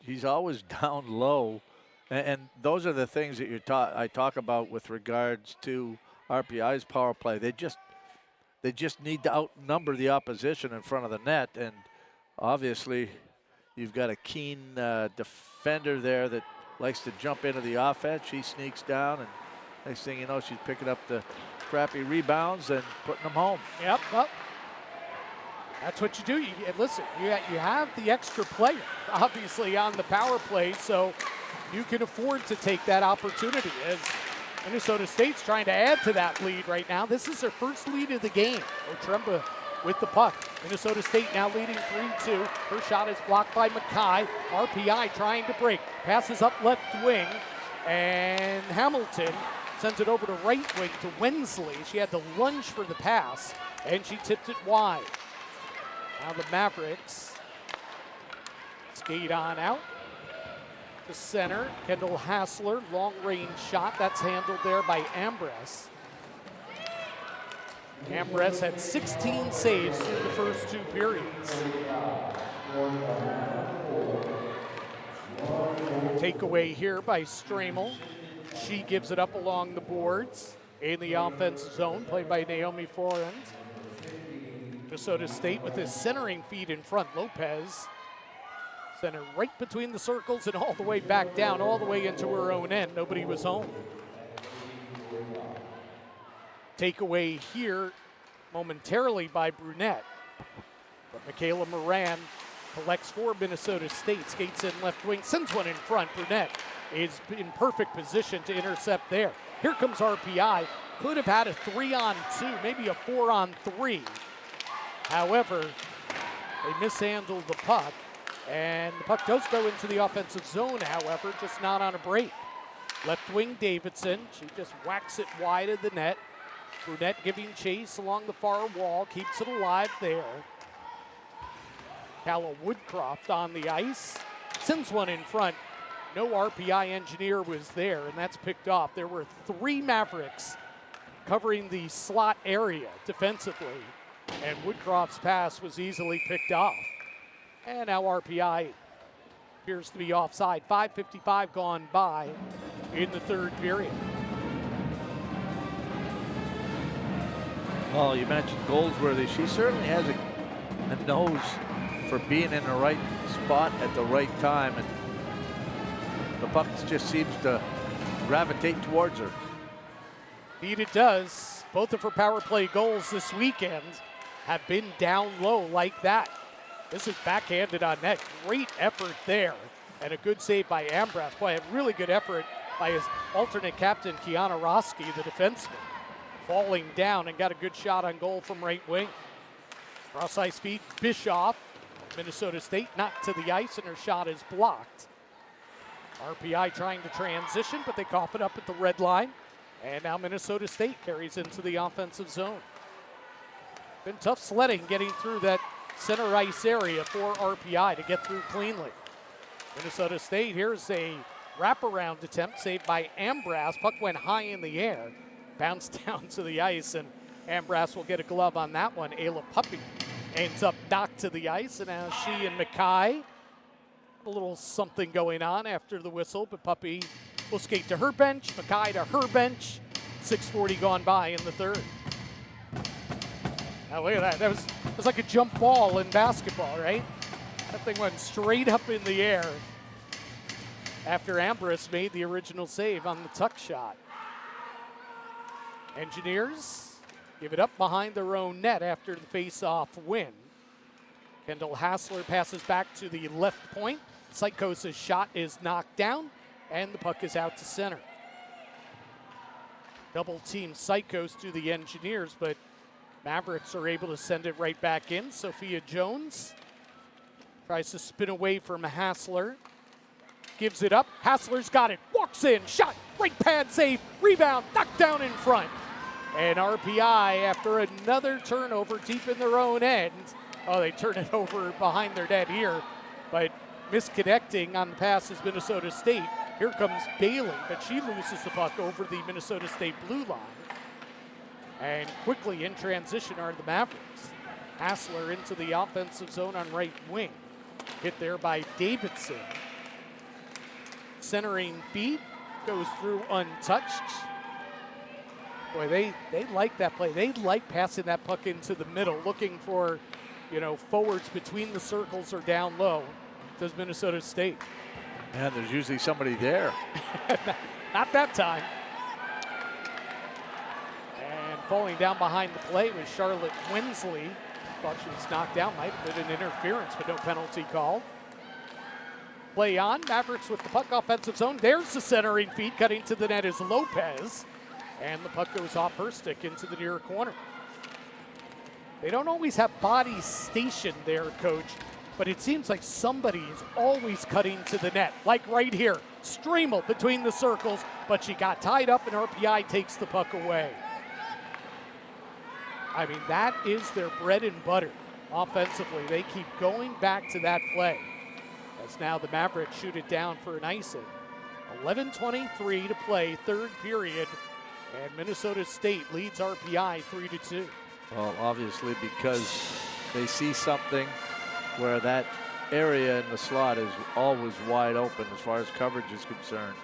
she's always down low, and those are the things that I talk about with regards to RPI's power play. They just need to outnumber the opposition in front of the net, and obviously you've got a keen defender there that likes to jump into the offense. She sneaks down, and next thing you know, she's picking up the crappy rebounds and putting them home. Yep, well, that's what you do. Listen, you have the extra player, obviously, on the power play, so you can afford to take that opportunity. As Minnesota State's trying to add to that lead right now. This is their first lead of the game. Otremba with the puck. Minnesota State now leading 3-2. Her shot is blocked by Mackay. RPI trying to break. Passes up left wing. And Hamilton sends it over to right wing to Wensley. She had to lunge for the pass, and she tipped it wide. Now the Mavericks skate on out. The center, Kendall Hassler, long range shot. That's handled there by Ambrose. Ambrose had 16 saves through the first 2 periods. Takeaway here by Stramel. She gives it up along the boards in the offensive zone, played by Naomi Forens. Minnesota State with his centering feed in front. Lopez center right between the circles and all the way back down, all the way into her own end. Nobody was home. Takeaway here momentarily by Brunette. But Michaela Moran collects for Minnesota State, skates in left wing, sends one in front. Brunette is in perfect position to intercept there. Here comes RPI. Could have had a 3-on-2, maybe a 4-on-3. However, they mishandled the puck, and the puck does go into the offensive zone, however, just not on a break. Left wing Davidson, she just whacks it wide of the net. Brunette giving chase along the far wall, keeps it alive there. Calla Woodcroft on the ice, sends one in front. No RPI engineer was there, and that's picked off. There were 3 Mavericks covering the slot area defensively, and Woodcroft's pass was easily picked off. And now RPI appears to be offside. 5:55 gone by in the third period. Well, you mentioned Goldsworthy. She certainly has a nose for being in the right spot at the right time, and the puck just seems to gravitate towards her. Indeed it does. Both of her power play goals this weekend have been down low like that. This is backhanded on net. Great effort there, and a good save by Ambrose. Boy, a really good effort by his alternate captain, Kiana Roski, the defenseman, falling down and got a good shot on goal from right wing. Cross ice feed, Bischoff, Minnesota State, not to the ice, and her shot is blocked. RPI trying to transition, but they cough it up at the red line. And now Minnesota State carries into the offensive zone. Been tough sledding getting through that center ice area for RPI to get through cleanly. Minnesota State, here's a wraparound attempt saved by Ambrose. Puck went high in the air, bounced down to the ice, and Ambras will get a glove on that one. Ayla Puppy ends up knocked to the ice, and now she and Mackay, a little something going on after the whistle, but Puppy will skate to her bench, Mackay to her bench. 6:40 gone by in the third. Now look at that. That was like a jump ball in basketball, right? That thing went straight up in the air after Ambras made the original save on the tuck shot. Engineers give it up behind their own net after the face-off win. Kendall Hassler passes back to the left point. Psychos' shot is knocked down, and the puck is out to center. Double team Psychos to the Engineers, but Mavericks are able to send it right back in. Sophia Jones tries to spin away from Hassler. Gives it up. Hassler's got it. Walks in. Shot. Right pad save. Rebound. Knocked down in front. And RPI, after another turnover deep in their own end. Oh, they turn it over behind their net here. But misconnecting on the pass is Minnesota State. Here comes Bailey, but she loses the puck over the Minnesota State blue line. And quickly in transition are the Mavericks. Hassler into the offensive zone on right wing. Hit there by Davidson. Centering feed goes through untouched. Boy, they like that play. They like passing that puck into the middle, looking for, forwards between the circles or down low. Does Minnesota State. And there's usually somebody there. Not that time. And falling down behind the play was Charlotte Wensley. Thought she was knocked down. Might have been an interference, but no penalty called. Play on. Mavericks with the puck, offensive zone. There's the centering feed. Cutting to the net is Lopez. And the puck goes off her stick into the near corner. They don't always have bodies stationed there, Coach, but it seems like somebody is always cutting to the net. Like right here. Streamel between the circles, but she got tied up and RPI takes the puck away. I mean, that is their bread and butter offensively. They keep going back to that play. As now the Mavericks shoot it down for an icing. 11:23 to play, third period, and Minnesota State leads RPI 3-2. Well, obviously because they see something where that area in the slot is always wide open as far as coverage is concerned.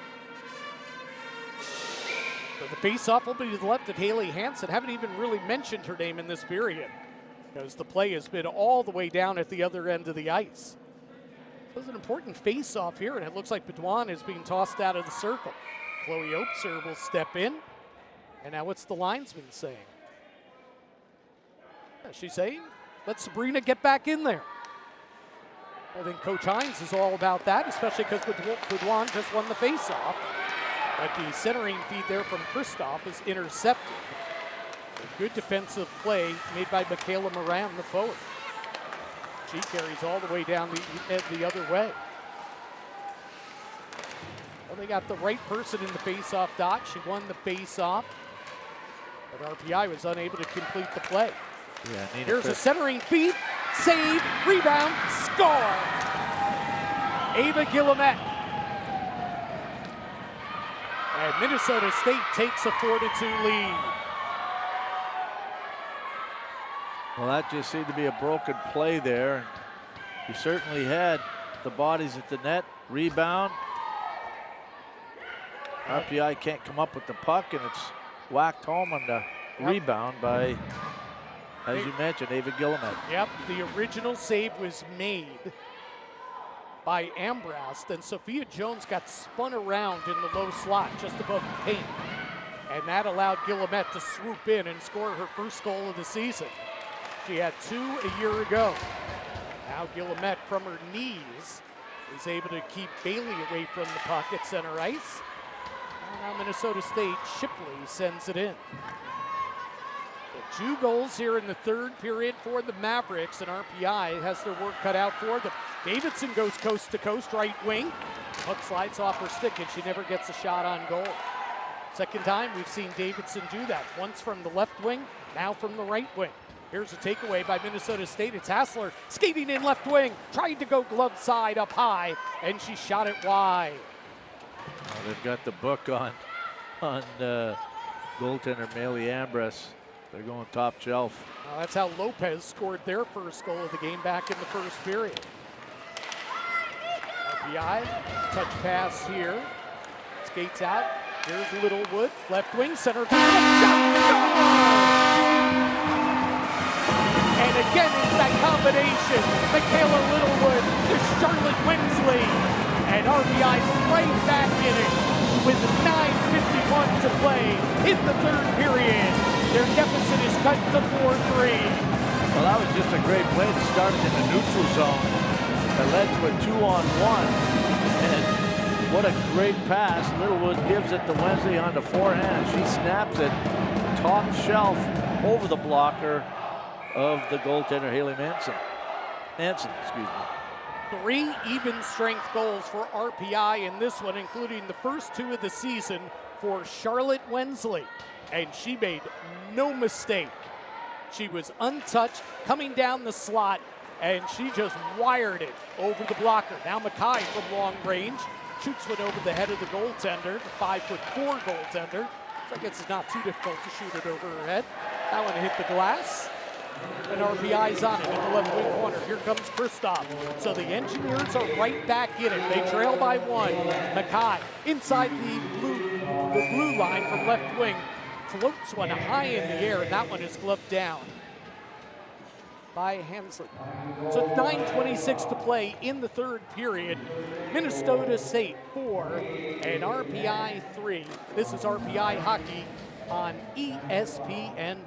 So the face-off will be to the left of Haley Hansen. Haven't even really mentioned her name in this period because the play has been all the way down at the other end of the ice. So it's an important face-off here, and it looks like Bedouin is being tossed out of the circle. Chloe Opser will step in. And now what's the linesman saying? She's saying, let Sabrina get back in there. I think Coach Hines is all about that, especially because Bedouin just won the face-off. But the centering feed there from Kristoff is intercepted. A good defensive play made by Michaela Moran, the forward. She carries all the way down the other way. Well, they got the right person in the face-off dot. She won the face-off. But RPI was unable to complete the play. Yeah, here's a centering feed, save, rebound, score. Ava Guillemette. And Minnesota State takes a 4-2 lead. Well, that just seemed to be a broken play there. You certainly had the bodies at the net, rebound. RPI can't come up with the puck, and it's whacked home on the rebound by, as you mentioned, Ava Guillemette. Yep, the original save was made by Ambras. Then Sophia Jones got spun around in the low slot just above the paint. And that allowed Guillemette to swoop in and score her first goal of the season. She had 2 a year ago. Now Guillemette from her knees is able to keep Bailey away from the puck at center ice. And now Minnesota State, Shipley sends it in. 2 goals here in the third period for the Mavericks, and RPI has their work cut out for them. Davidson goes coast to coast, right wing. Puck slides off her stick, and she never gets a shot on goal. Second time we've seen Davidson do that. Once from the left wing, now from the right wing. Here's a takeaway by Minnesota State. It's Hassler skating in left wing, trying to go glove side up high, and she shot it wide. Well, they've got the book on goaltender Maley Ambras. They're going top shelf. That's how Lopez scored their first goal of the game back in the first period. RPI, touch pass here. Skates out. Here's Littlewood, left wing, center. And again, it's that combination. Michaela Littlewood to Charlotte Wensley. And RPI's right back in it with 9:51 to play in the third period. Their deficit is cut to 4-3. Well, that was just a great play that started in the neutral zone that led to a 2-on-1. And what a great pass. Littlewood gives it to Wensley on the forehand. She snaps it top shelf over the blocker of the goaltender, Haley Manson. Excuse me. 3 even strength goals for RPI in this one, including the first 2 of the season for Charlotte Wensley. And she made no mistake. She was untouched, coming down the slot, and she just wired it over the blocker. Now Mackay from long range shoots one over the head of the goaltender, the 5'4" goaltender. So I guess it's not too difficult to shoot it over her head. That one hit the glass. And RPI's on it in the left wing corner. Here comes Kristoff. So the Engineers are right back in it. They trail by 1. Mackay inside the blue line from left wing. Floats one high in the air, and that one is gloved down by Hensley. So 9:26 to play in the third period. Minnesota State 4 and RPI 3. This is RPI Hockey on ESPN+.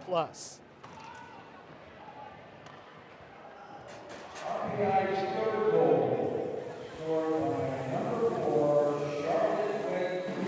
RPI's third goal, scored by number 4, Charlotte Wensley.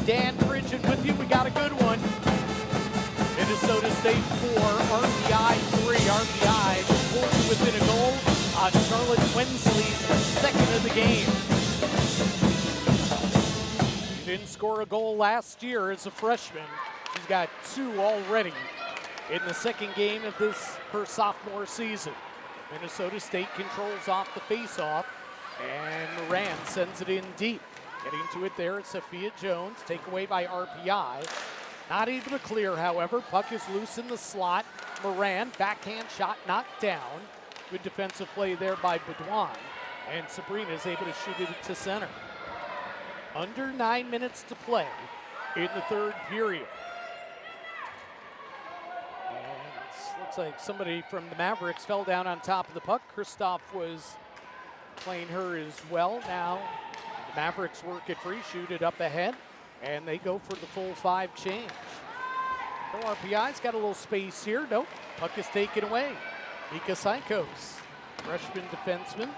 Dan Pridgeon with you. We got a good one. Minnesota State 4, RPI 3. RPI pulled within a goal on Charlotte Wensley's second of the game. She didn't score a goal last year as a freshman. She's got 2 already in the second game of her sophomore season. Minnesota State controls off the faceoff, and Moran sends it in deep. Getting to it there, it's Sophia Jones, takeaway by RPI. Not able to clear, however. Puck is loose in the slot. Moran, backhand shot knocked down. Good defensive play there by Baudouin. And Sabrina is able to shoot it to center. Under 9 minutes to play in the third period. And looks like somebody from the Mavericks fell down on top of the puck. Kristoff was playing her as well. Now the Mavericks work it free, shoot it up ahead, and they go for the full 5 change. So RPI's got a little space here. Nope, puck is taken away. Mika Sykos, freshman defenseman,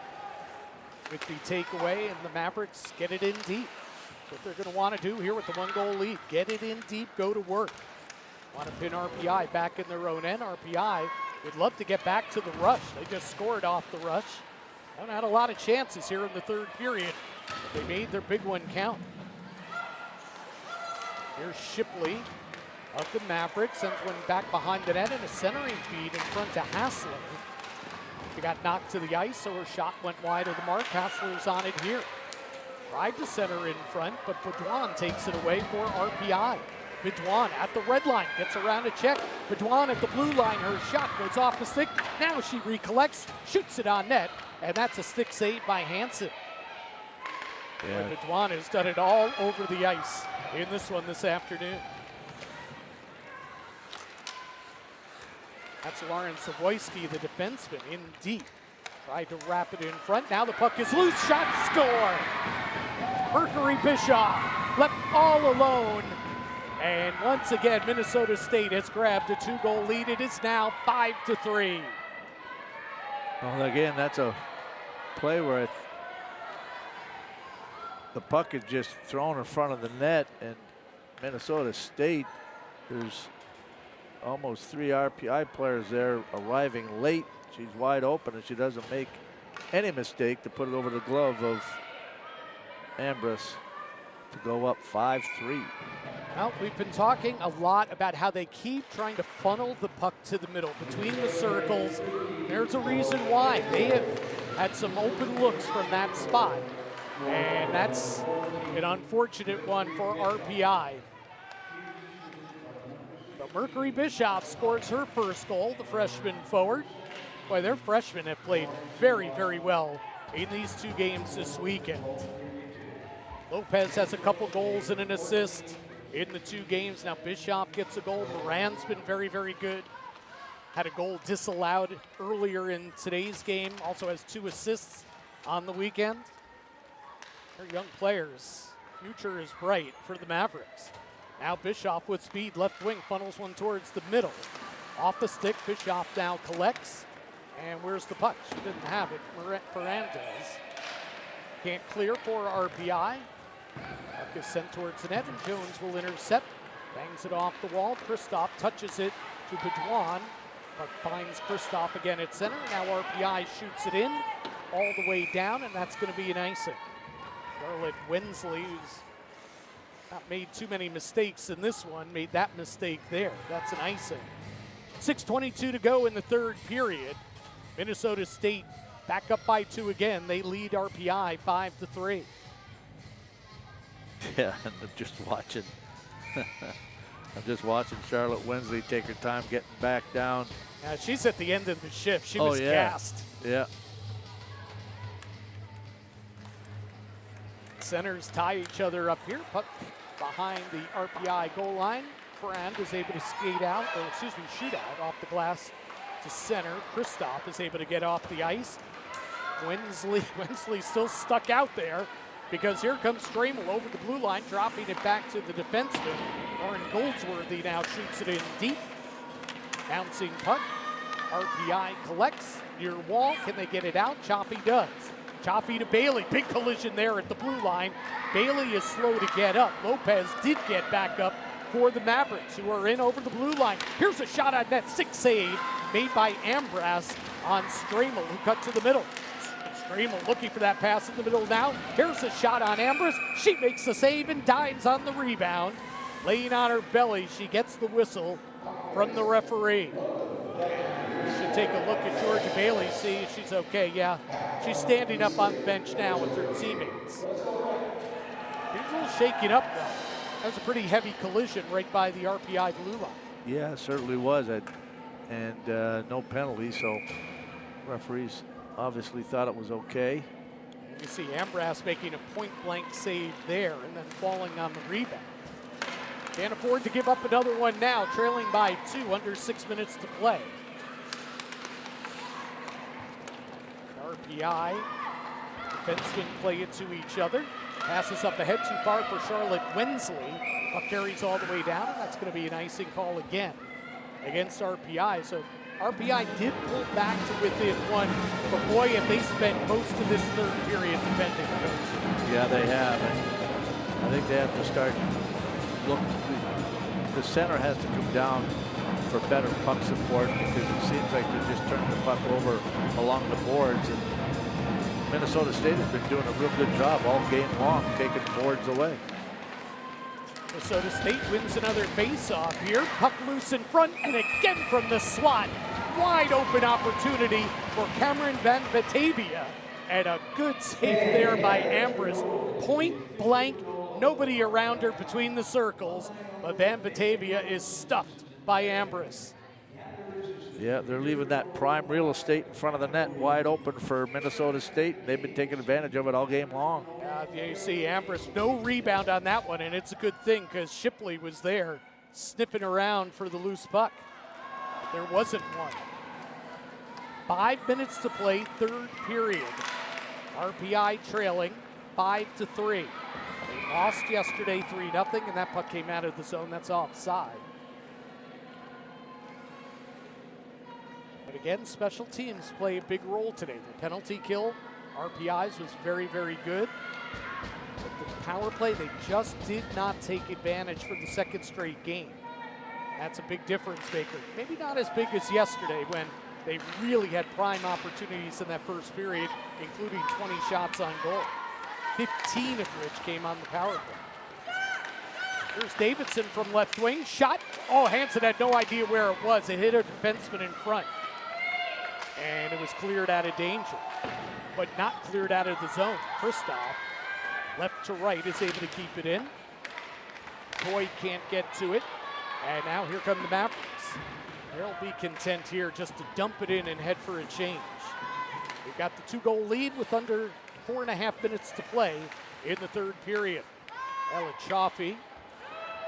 with the takeaway, and the Mavericks get it in deep. That's what they're going to want to do here with the 1-goal lead. Get it in deep, go to work. Want to pin RPI back in their own end. RPI would love to get back to the rush. They just scored off the rush. Haven't had a lot of chances here in the third period. They made their big one count. Here's Shipley of the Mavericks, sends one back behind the net and a centering feed in front to Hassler. She got knocked to the ice, so her shot went wide of the mark. Hassler's on it here. Tried to center in front, but Baudouin takes it away for RPI. Bedouin at the red line, gets around a check. Bedouin at the blue line, her shot goes off the stick. Now she recollects, shoots it on net, and that's a stick save by Hansen. Yeah. Bedouin has done it all over the ice in this one this afternoon. That's Lauren Savoyski, the defenseman, in deep. Tried to wrap it in front. Now the puck is loose. Shot, score! Mercury Bischoff left all alone. And once again, Minnesota State has grabbed a 2-goal lead. It is now 5-3. Well, again, that's a play where the puck is just thrown in front of the net, and Minnesota State, there's almost 3 RPI players there arriving late. She's wide open, and she doesn't make any mistake to put it over the glove of Ambrose to go up 5-3. Well, we've been talking a lot about how they keep trying to funnel the puck to the middle, between the circles. There's a reason why. They have had some open looks from that spot, and that's an unfortunate one for RPI. But Mercury Bischoff scores her first goal, the freshman forward. Boy, their freshmen have played very, very well in these 2 games this weekend. Lopez has a couple goals and an assist in the 2 games. Now Bischoff gets a goal. Moran's been very, very good. Had a goal disallowed earlier in today's game. Also has 2 assists on the weekend. Their young players, future is bright for the Mavericks. Now Bischoff with speed, left wing, funnels one towards the middle. Off the stick, Bischoff now collects. And where's the puck? She didn't have it. Ferrandez can't clear for RPI. Puck is sent towards the net, and Jones will intercept. Bangs it off the wall. Kristoff touches it to Bedouin. Puck finds Kristoff again at center. Now RPI shoots it in all the way down, and that's going to be an icing. Charlotte Wensley, who's not made too many mistakes in this one, made that mistake there. That's an icing. 6:22 to go in the 3rd period. Minnesota State back up by 2 again. They lead RPI 5-3. Yeah, and I'm just watching. I'm just watching Charlotte Wensley take her time getting back down. Yeah, she's at the end of the shift. She was gassed. Yeah. Centers tie each other up here. Puck behind the RPI goal line. Frand is able to skate out, or excuse me, shoot out off the glass to center. Kristoff is able to get off the ice. Wensley still stuck out there, because here comes Stramel over the blue line, dropping it back to the defenseman. Lauren Goldsworthy now shoots it in deep. Bouncing puck. RPI collects near wall. Can they get it out? Chaffee does. Chaffee to Bailey. Big collision there at the blue line. Bailey is slow to get up. Lopez did get back up for the Mavericks, who are in over the blue line. Here's a shot on net. 6 save made by Ambras on Stramel, who cut to the middle. Stramel looking for that pass in the middle now. Here's a shot on Ambras. She makes the save and dives on the rebound. Laying on her belly, she gets the whistle from the referee. We should take a look at Georgia Bailey, see if she's okay. Yeah, she's standing up on the bench now with her teammates. She's a little shaken up though. That was a pretty heavy collision right by the RPI blue line. Yeah, it certainly was. And no penalty, so referees obviously thought it was okay. And you see Ambras making a point-blank save there and then falling on the rebound. Can't afford to give up another one now, trailing by 2, under 6 minutes to play. RPI, defensemen play it to each other. Passes up ahead, too far for Charlotte Wensley. Puck carries all the way down, and that's going to be an icing call again against RPI. So RPI did pull back to within 1, but boy, have they spent most of this 3rd period defending. Yeah, they have. And I think they have to start the center has to come down for better puck support, because it seems like they're just turning the puck over along the boards. And Minnesota State has been doing a real good job all game long, taking boards away. Minnesota State wins another face-off here. Puck loose in front, and again from the slot. Wide open opportunity for Cameron Van Batavia. And a good save there by Ambrose. Point blank, nobody around her between the circles, but Van Batavia is stuffed by Ambrose. Yeah, they're leaving that prime real estate in front of the net wide open for Minnesota State. They've been taking advantage of it all game long. You see Ambrose, no rebound on that one, and it's a good thing because Shipley was there sniffing around for the loose puck. There wasn't one. 5 minutes to play, third period. RPI trailing 5-3. They lost yesterday 3-0, and that puck came out of the zone. That's offside. But again, special teams play a big role today. The penalty kill, RPI's was very, very good. But the power play, they just did not take advantage for the second straight game. That's a big difference maker. Maybe not as big as yesterday when they really had prime opportunities in that first period, including 20 shots on goal, 15 of which came on the power play. Here's Davidson from left wing, shot. Oh, Hansen had no idea where it was. It hit a defenseman in front. And it was cleared out of danger, but not cleared out of the zone. Kristoff, left to right, is able to keep it in. Toy can't get to it. And now here come the Mavericks. They'll be content here just to dump it in and head for a change. They've got the 2-goal lead with under 4.5 minutes to play in the third period. Ella Chaffee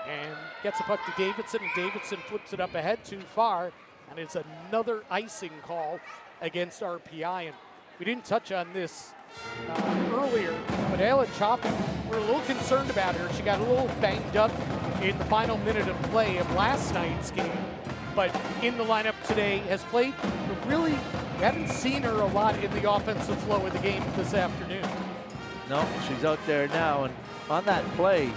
and gets a puck to Davidson, and Davidson flips it up ahead too far, and it's another icing call against RPI. And we didn't touch on this earlier, but Ella Chaffee, we're a little concerned about her. She got a little banged up in the final minute of play of last night's game, but in the lineup today has played, but really we haven't seen her a lot in the offensive flow of the game this afternoon. No, she's out there now, and on that play,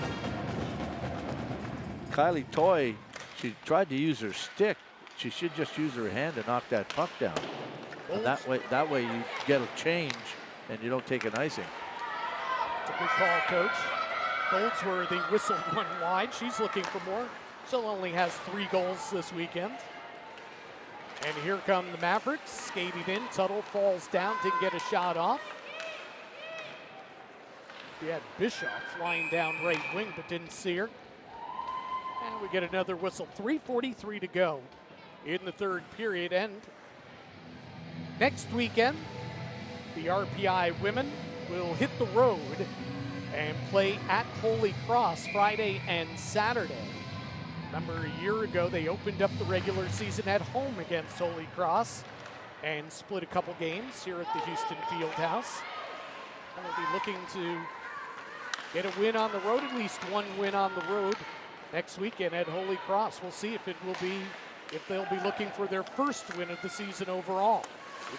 Kylie Toy, she tried to use her stick. She should just use her hand to knock that puck down. And that way you get a change and you don't take an icing. It's a good call, Coach. Goldsworthy whistled one wide. She's looking for more. Still only has 3 goals this weekend. And here come the Mavericks, skating in. Tuttle falls down, didn't get a shot off. We had Bischoff flying down right wing, but didn't see her. And we get another whistle. 3:43 to go in the third period. And next weekend, the RPI women will hit the road and play at Holy Cross Friday and Saturday. Remember, a year ago, they opened up the regular season at home against Holy Cross and split a couple games here at the Houston Fieldhouse. And they'll be looking to get a win on the road, at least one win on the road next weekend at Holy Cross. We'll see if it will be, if they'll be looking for their first win of the season overall.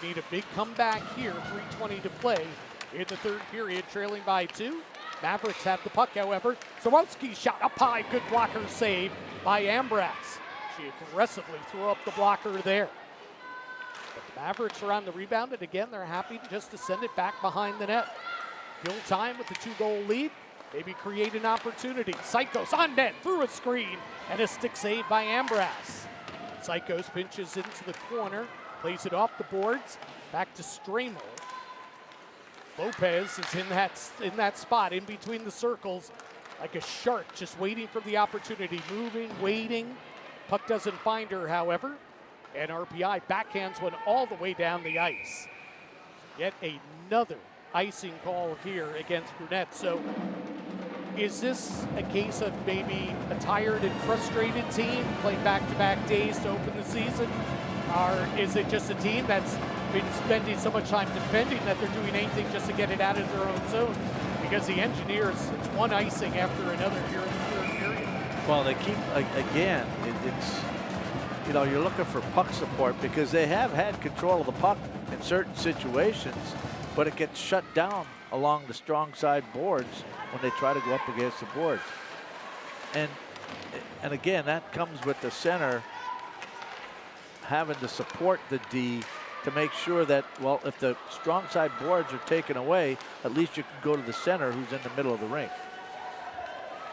We need a big comeback here, 3:20 to play in the third period, trailing by 2. Mavericks have the puck, however. Zawalski shot up high, good blocker save by Ambras. She aggressively threw up the blocker there. But the Mavericks are on the rebound, and again, they're happy just to send it back behind the net. Kill time with the 2-goal lead. Maybe create an opportunity. Psychos on net, through a screen, and a stick save by Ambras. Psychos pinches into the corner, plays it off the boards, back to Stramel. Lopez is in that spot, in between the circles, like a shark, just waiting for the opportunity, moving, waiting. Puck doesn't find her, however, and RPI backhands one all the way down the ice. Yet another icing call here against Brunette. So is this a case of maybe a tired and frustrated team playing back-to-back days to open the season? Or is it just a team that's been spending so much time defending that they're doing anything just to get it out of their own zone? Because the Engineers, it's one icing after another here in the third period. Well, they keep, again, it's, you know, you're looking for puck support because they have had control of the puck in certain situations, but it gets shut down along the strong side boards when they try to go up against the boards. And again, that comes with the center having to support the D to make sure that, well, if the strong side boards are taken away, at least you can go to the center who's in the middle of the rink.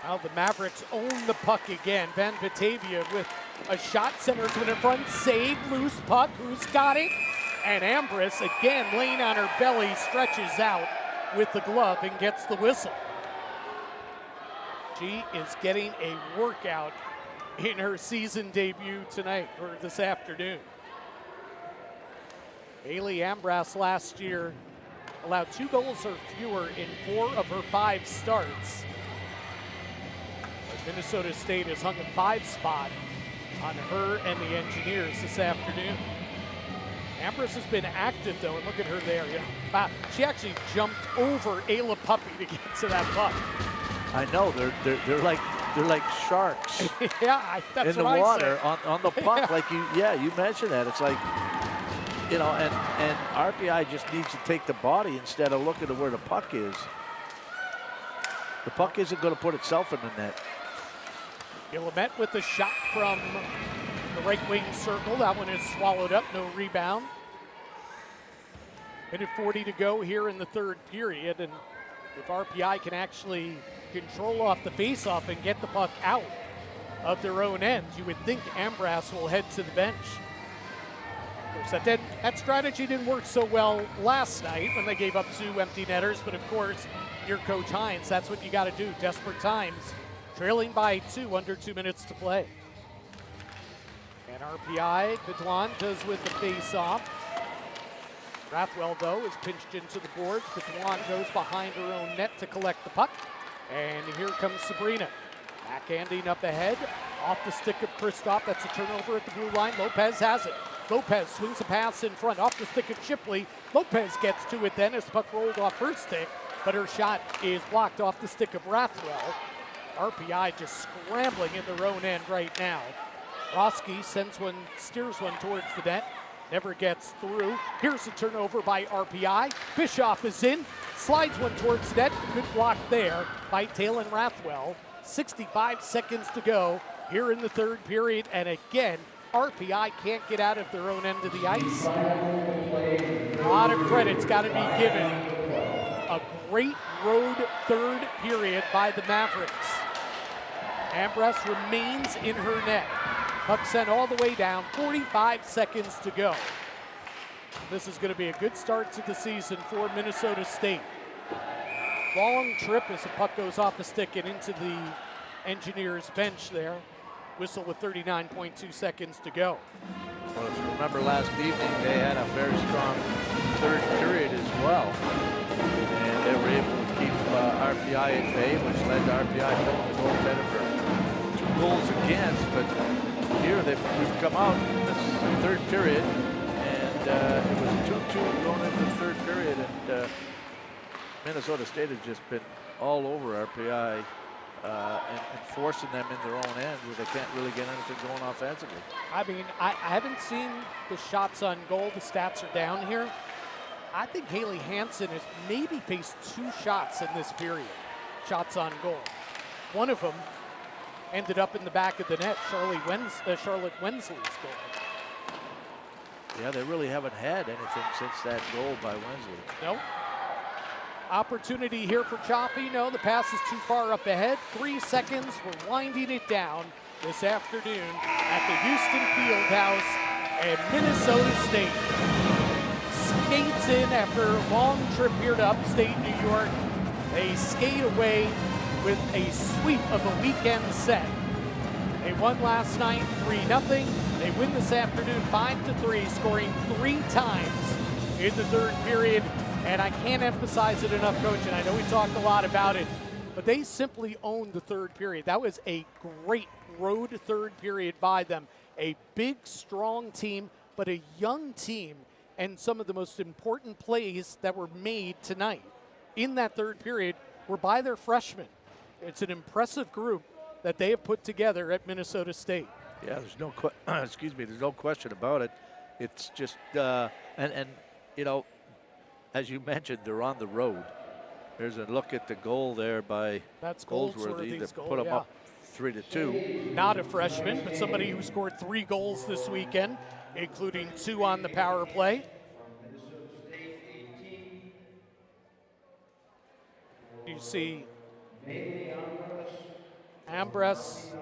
Now the Mavericks own the puck again. Van Batavia with a shot, center to in front, save, loose puck, who's got it? And Ambrose, again, laying on her belly, stretches out with the glove and gets the whistle. She is getting a workout in her season debut tonight, or this afternoon. Haley Ambras last year allowed 2 goals or fewer in 4 of her 5 starts. But Minnesota State has hung a 5 spot on her and the Engineers this afternoon. Ambras has been active though, and look at her there. Yeah. Wow. She actually jumped over Ayla Puppy to get to that puck. I know, they're like sharks. Yeah, that's in the what water I said. on the puck. Yeah. Like you mentioned that. It's like, you know, and RPI just needs to take the body instead of looking at where the puck is. The puck isn't going to put itself in the net. Willamette with the shot from the right wing circle. That one is swallowed up, no rebound. Minute 40 to go here in the third period, and if RPI can actually control off the faceoff and get the puck out of their own end, you would think Ambras will head to the bench. Of course, that strategy didn't work so well last night when they gave up 2 empty netters, but of course, your coach Hines, that's what you got to do. Desperate times, trailing by 2, under 2 minutes to play. And RPI, Bedouin does with the face-off. Rathwell, though, is pinched into the boards. Bedouin goes behind her own net to collect the puck. And here comes Sabrina. Backhanding up ahead, off the stick of Kristoff. That's a turnover at the blue line. Lopez has it. Lopez swings a pass in front, off the stick of Shipley. Lopez gets to it then as the puck rolled off her stick, but her shot is blocked off the stick of Rathwell. RPI just scrambling in their own end right now. Roski steers one towards the net, never gets through. Here's a turnover by RPI. Bischoff is in, slides one towards the net. Good block there by Talon Rathwell. 65 seconds to go here in the third period, and again, RPI can't get out of their own end of the ice. A lot of credit's got to be given. A great road third period by the Mavericks. Ambras remains in her net. Puck sent all the way down, 45 seconds to go. This is going to be a good start to the season for Minnesota State. Long trip as the puck goes off the stick and into the Engineers bench there. Whistle with 39.2 seconds to go. Well, if you remember last evening, they had a very strong third period as well. And they were able to keep RPI at bay, which led to RPI pulling the goaltender for 2 goals against. But here we've come out in this third period, and it was 2-2 going into the third period. And Minnesota State has just been all over RPI. And forcing them in their own end where they can't really get anything going offensively. I mean, I haven't seen the shots on goal. The stats are down here. I think Haley Hansen has maybe faced 2 shots in this period, shots on goal. One of them ended up in the back of the net, Charlotte Wensley's goal. Yeah, they really haven't had anything since that goal by Wensley. Nope. Opportunity here for Choppy. No, the pass is too far up ahead. 3 seconds. We're winding it down this afternoon at the Houston Fieldhouse, and Minnesota State skates in after a long trip here to upstate New York. They skate away with a sweep of a weekend set. They won last night 3-0. They win this afternoon 5-3, scoring 3 times in the third period. And I can't emphasize it enough, Coach, and I know we talked a lot about it, but they simply owned the third period. That was a great road third period by them. A big, strong team, but a young team, and some of the most important plays that were made tonight in that third period were by their freshmen. It's an impressive group that they have put together at Minnesota State. Yeah, there's no there's no question about it. It's just and you know, as you mentioned, they're on the road. There's a look at the goal there by Goldsworthy that put them up 3-2. Not a freshman, but somebody who scored 3 goals this weekend, including 2 on the power play. You see Ambras,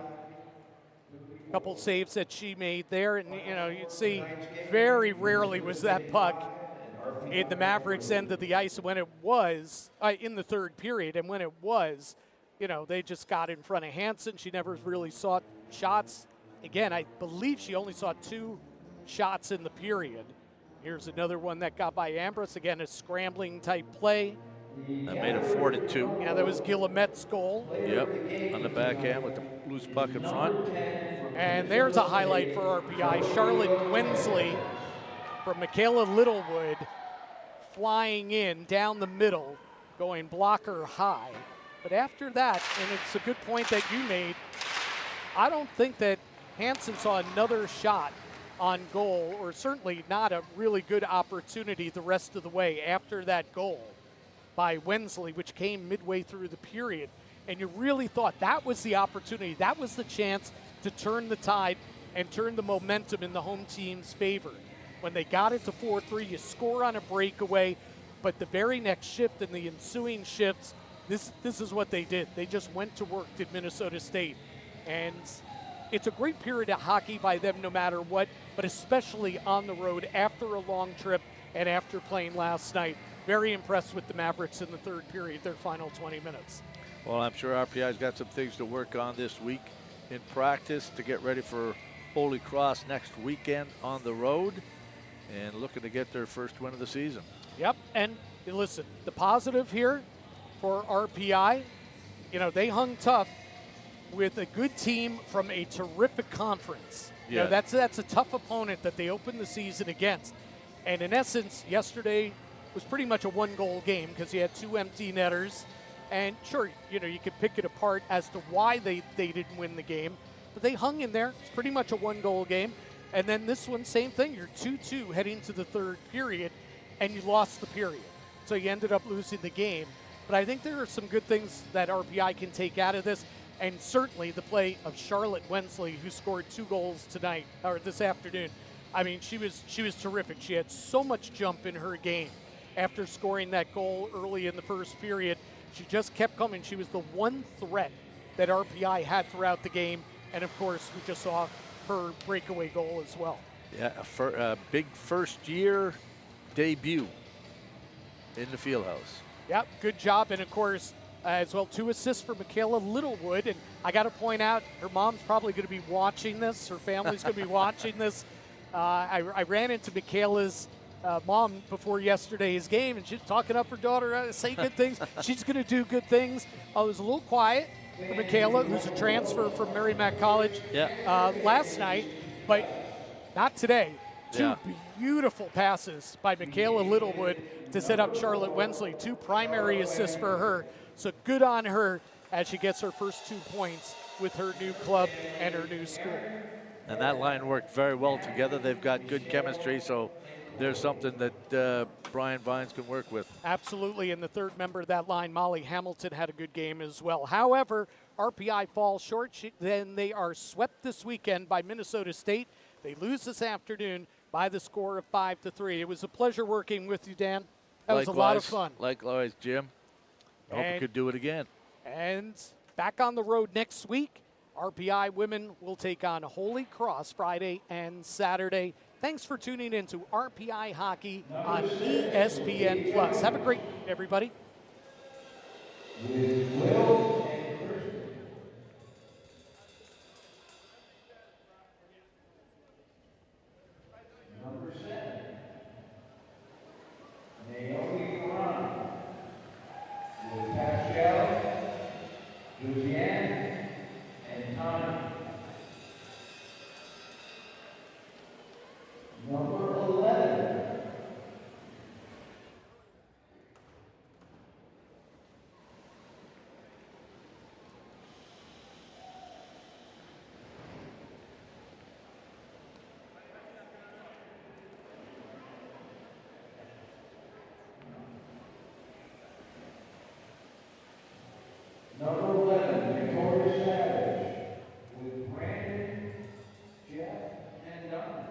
a couple saves that she made there, and you know, you'd see very rarely was that puck in the Mavericks' end of the ice when it was in the third period, and when it was, you know, they just got in front of Hansen. She never really saw shots. Again, I believe she only saw 2 shots in the period. Here's another one that got by Ambrose. Again, a scrambling type play. That made it 4-2. Yeah, that was Guillemet's goal. Yep, on the backhand with the loose puck in front. And there's a highlight for RPI. Charlotte Wensley from Michaela Littlewood flying in down the middle, going blocker high. But after that, and it's a good point that you made, I don't think that Hansen saw another shot on goal, or certainly not a really good opportunity the rest of the way after that goal by Wensley, which came midway through the period. And you really thought that was the opportunity, that was the chance to turn the tide and turn the momentum in the home team's favor. When they got it to 4-3, you score on a breakaway, but the very next shift and the ensuing shifts, this is what they did. They just went to work at Minnesota State. And it's a great period of hockey by them no matter what, but especially on the road after a long trip and after playing last night. Very impressed with the Mavericks in the third period, their final 20 minutes. Well, I'm sure RPI's got some things to work on this week in practice to get ready for Holy Cross next weekend on the road and looking to get their first win of the season. Yep, and listen, the positive here for RPI, you know, they hung tough with a good team from a terrific conference. Yeah. You know, that's a tough opponent that they opened the season against. And in essence, yesterday was pretty much a one-goal game because you had 2 empty netters. And sure, you know, you could pick it apart as to why they didn't win the game, but they hung in there. It's pretty much a one-goal game. And then this one, same thing. You're 2-2 heading to the third period, and you lost the period. So you ended up losing the game. But I think there are some good things that RPI can take out of this, and certainly the play of Charlotte Wensley, who scored 2 goals tonight, or this afternoon. I mean, she was terrific. She had so much jump in her game after scoring that goal early in the first period. She just kept coming. She was the one threat that RPI had throughout the game. And, of course, we just saw her breakaway goal as well. Yeah, a big first-year debut in the Fieldhouse. Yep, good job. And, of course, as well, 2 assists for Michaela Littlewood. And I got to point out, her mom's probably going to be watching this. Her family's going to be watching this. I ran into Michaela's mom before yesterday's game, and she's talking up her daughter, say good things. She's going to do good things. I was a little quiet for Michaela, who's a transfer from Merrimack College last night, but not today. 2 beautiful passes by Michaela Littlewood to set up Charlotte Wensley. 2 primary assists for her. So good on her as she gets her first 2 points with her new club and her new school. And that line worked very well together. They've got good chemistry, so there's something that Brian Vines can work with. Absolutely, and the third member of that line, Molly Hamilton, had a good game as well. However, RPI falls short. Then they are swept this weekend by Minnesota State. They lose this afternoon by the score of 5-3. It was a pleasure working with you, Dan. That was a lot of fun. Likewise, Jim. I hope we could do it again. And back on the road next week, RPI women will take on Holy Cross Friday and Saturday. Thanks for tuning in to RPI Hockey on ESPN+. Have a great night, everybody. Number 7, Naomi Ferrand. With Pascal, Lucianne, and Tony. Number 11. Number 11, Victoria Savage, with Brandon, Jeff, and Don.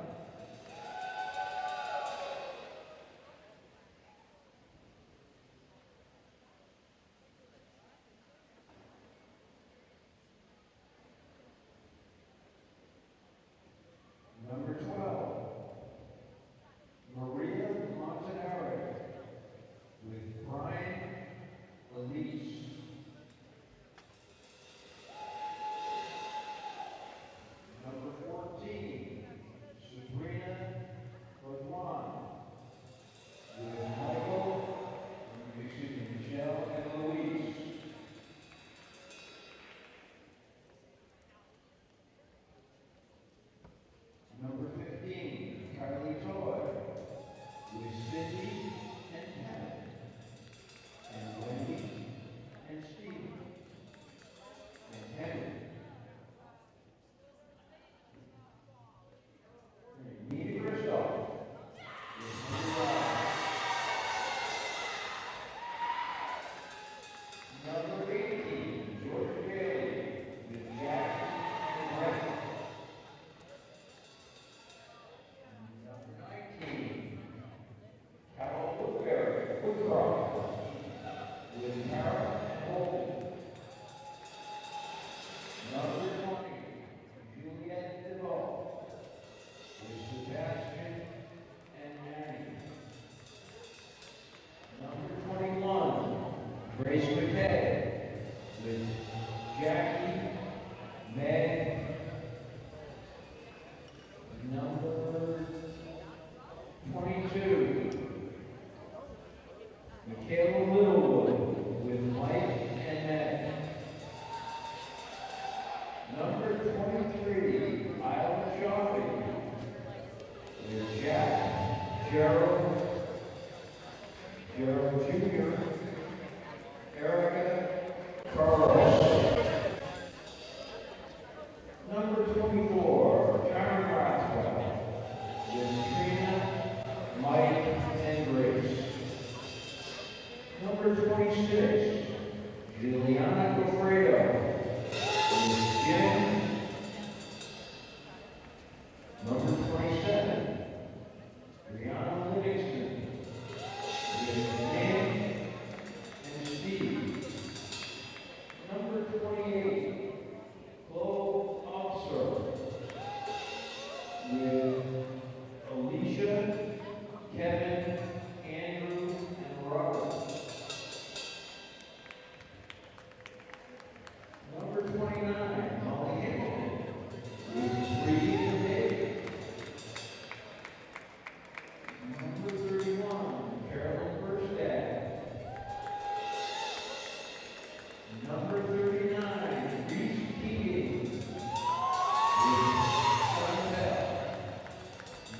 Gerald Jr., Erica Carlos. Number 24, Karen Roswell, with Trina, Mike, and Grace. Number 26, Juliana Gofredo, with Jim. Number 27, Brianna Livingston, with Dan and Steve. Number 28, Chloe Officer, with Alicia, Kevin, Andrew, and Robert. Number 29, Molly Hamilton, with Bree and Dave. Number 31, Carolyn Burstad. Number 39, Reese Keating, with Chantel.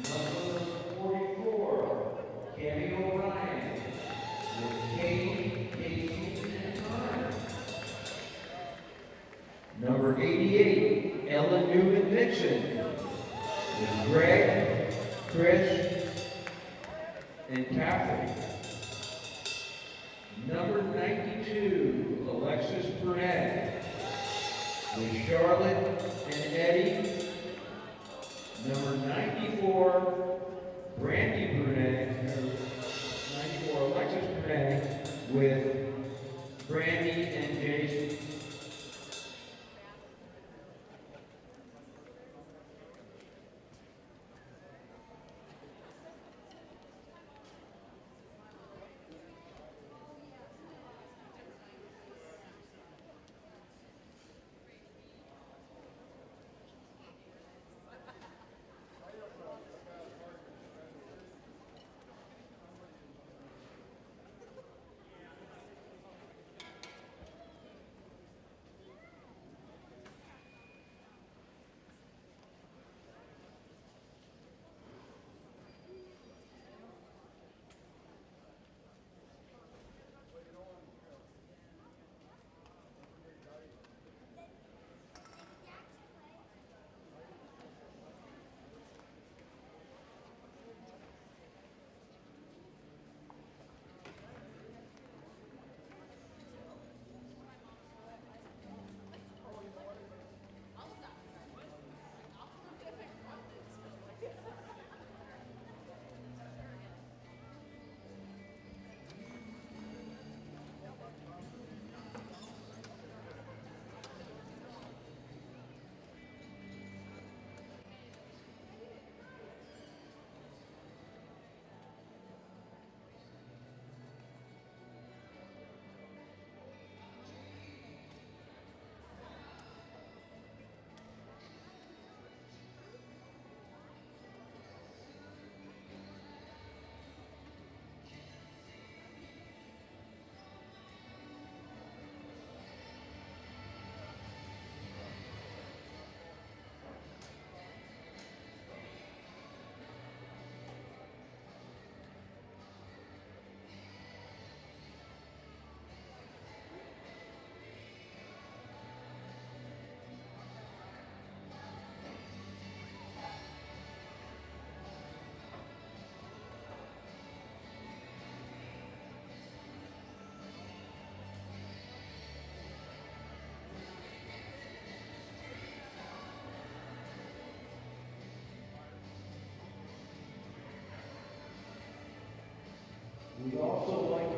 Number 44, Cammy O'Brien, with Katie, Casey, and Connor. Number 88, Ellen Newman Nixon, with Greg, Chris, and Catherine. Number 92, Alexis Burnett, with Charlotte and Eddie. Number 94, Brandy Burnett, 94, Alexis Burnett, with Brandy and Jason. We'd also like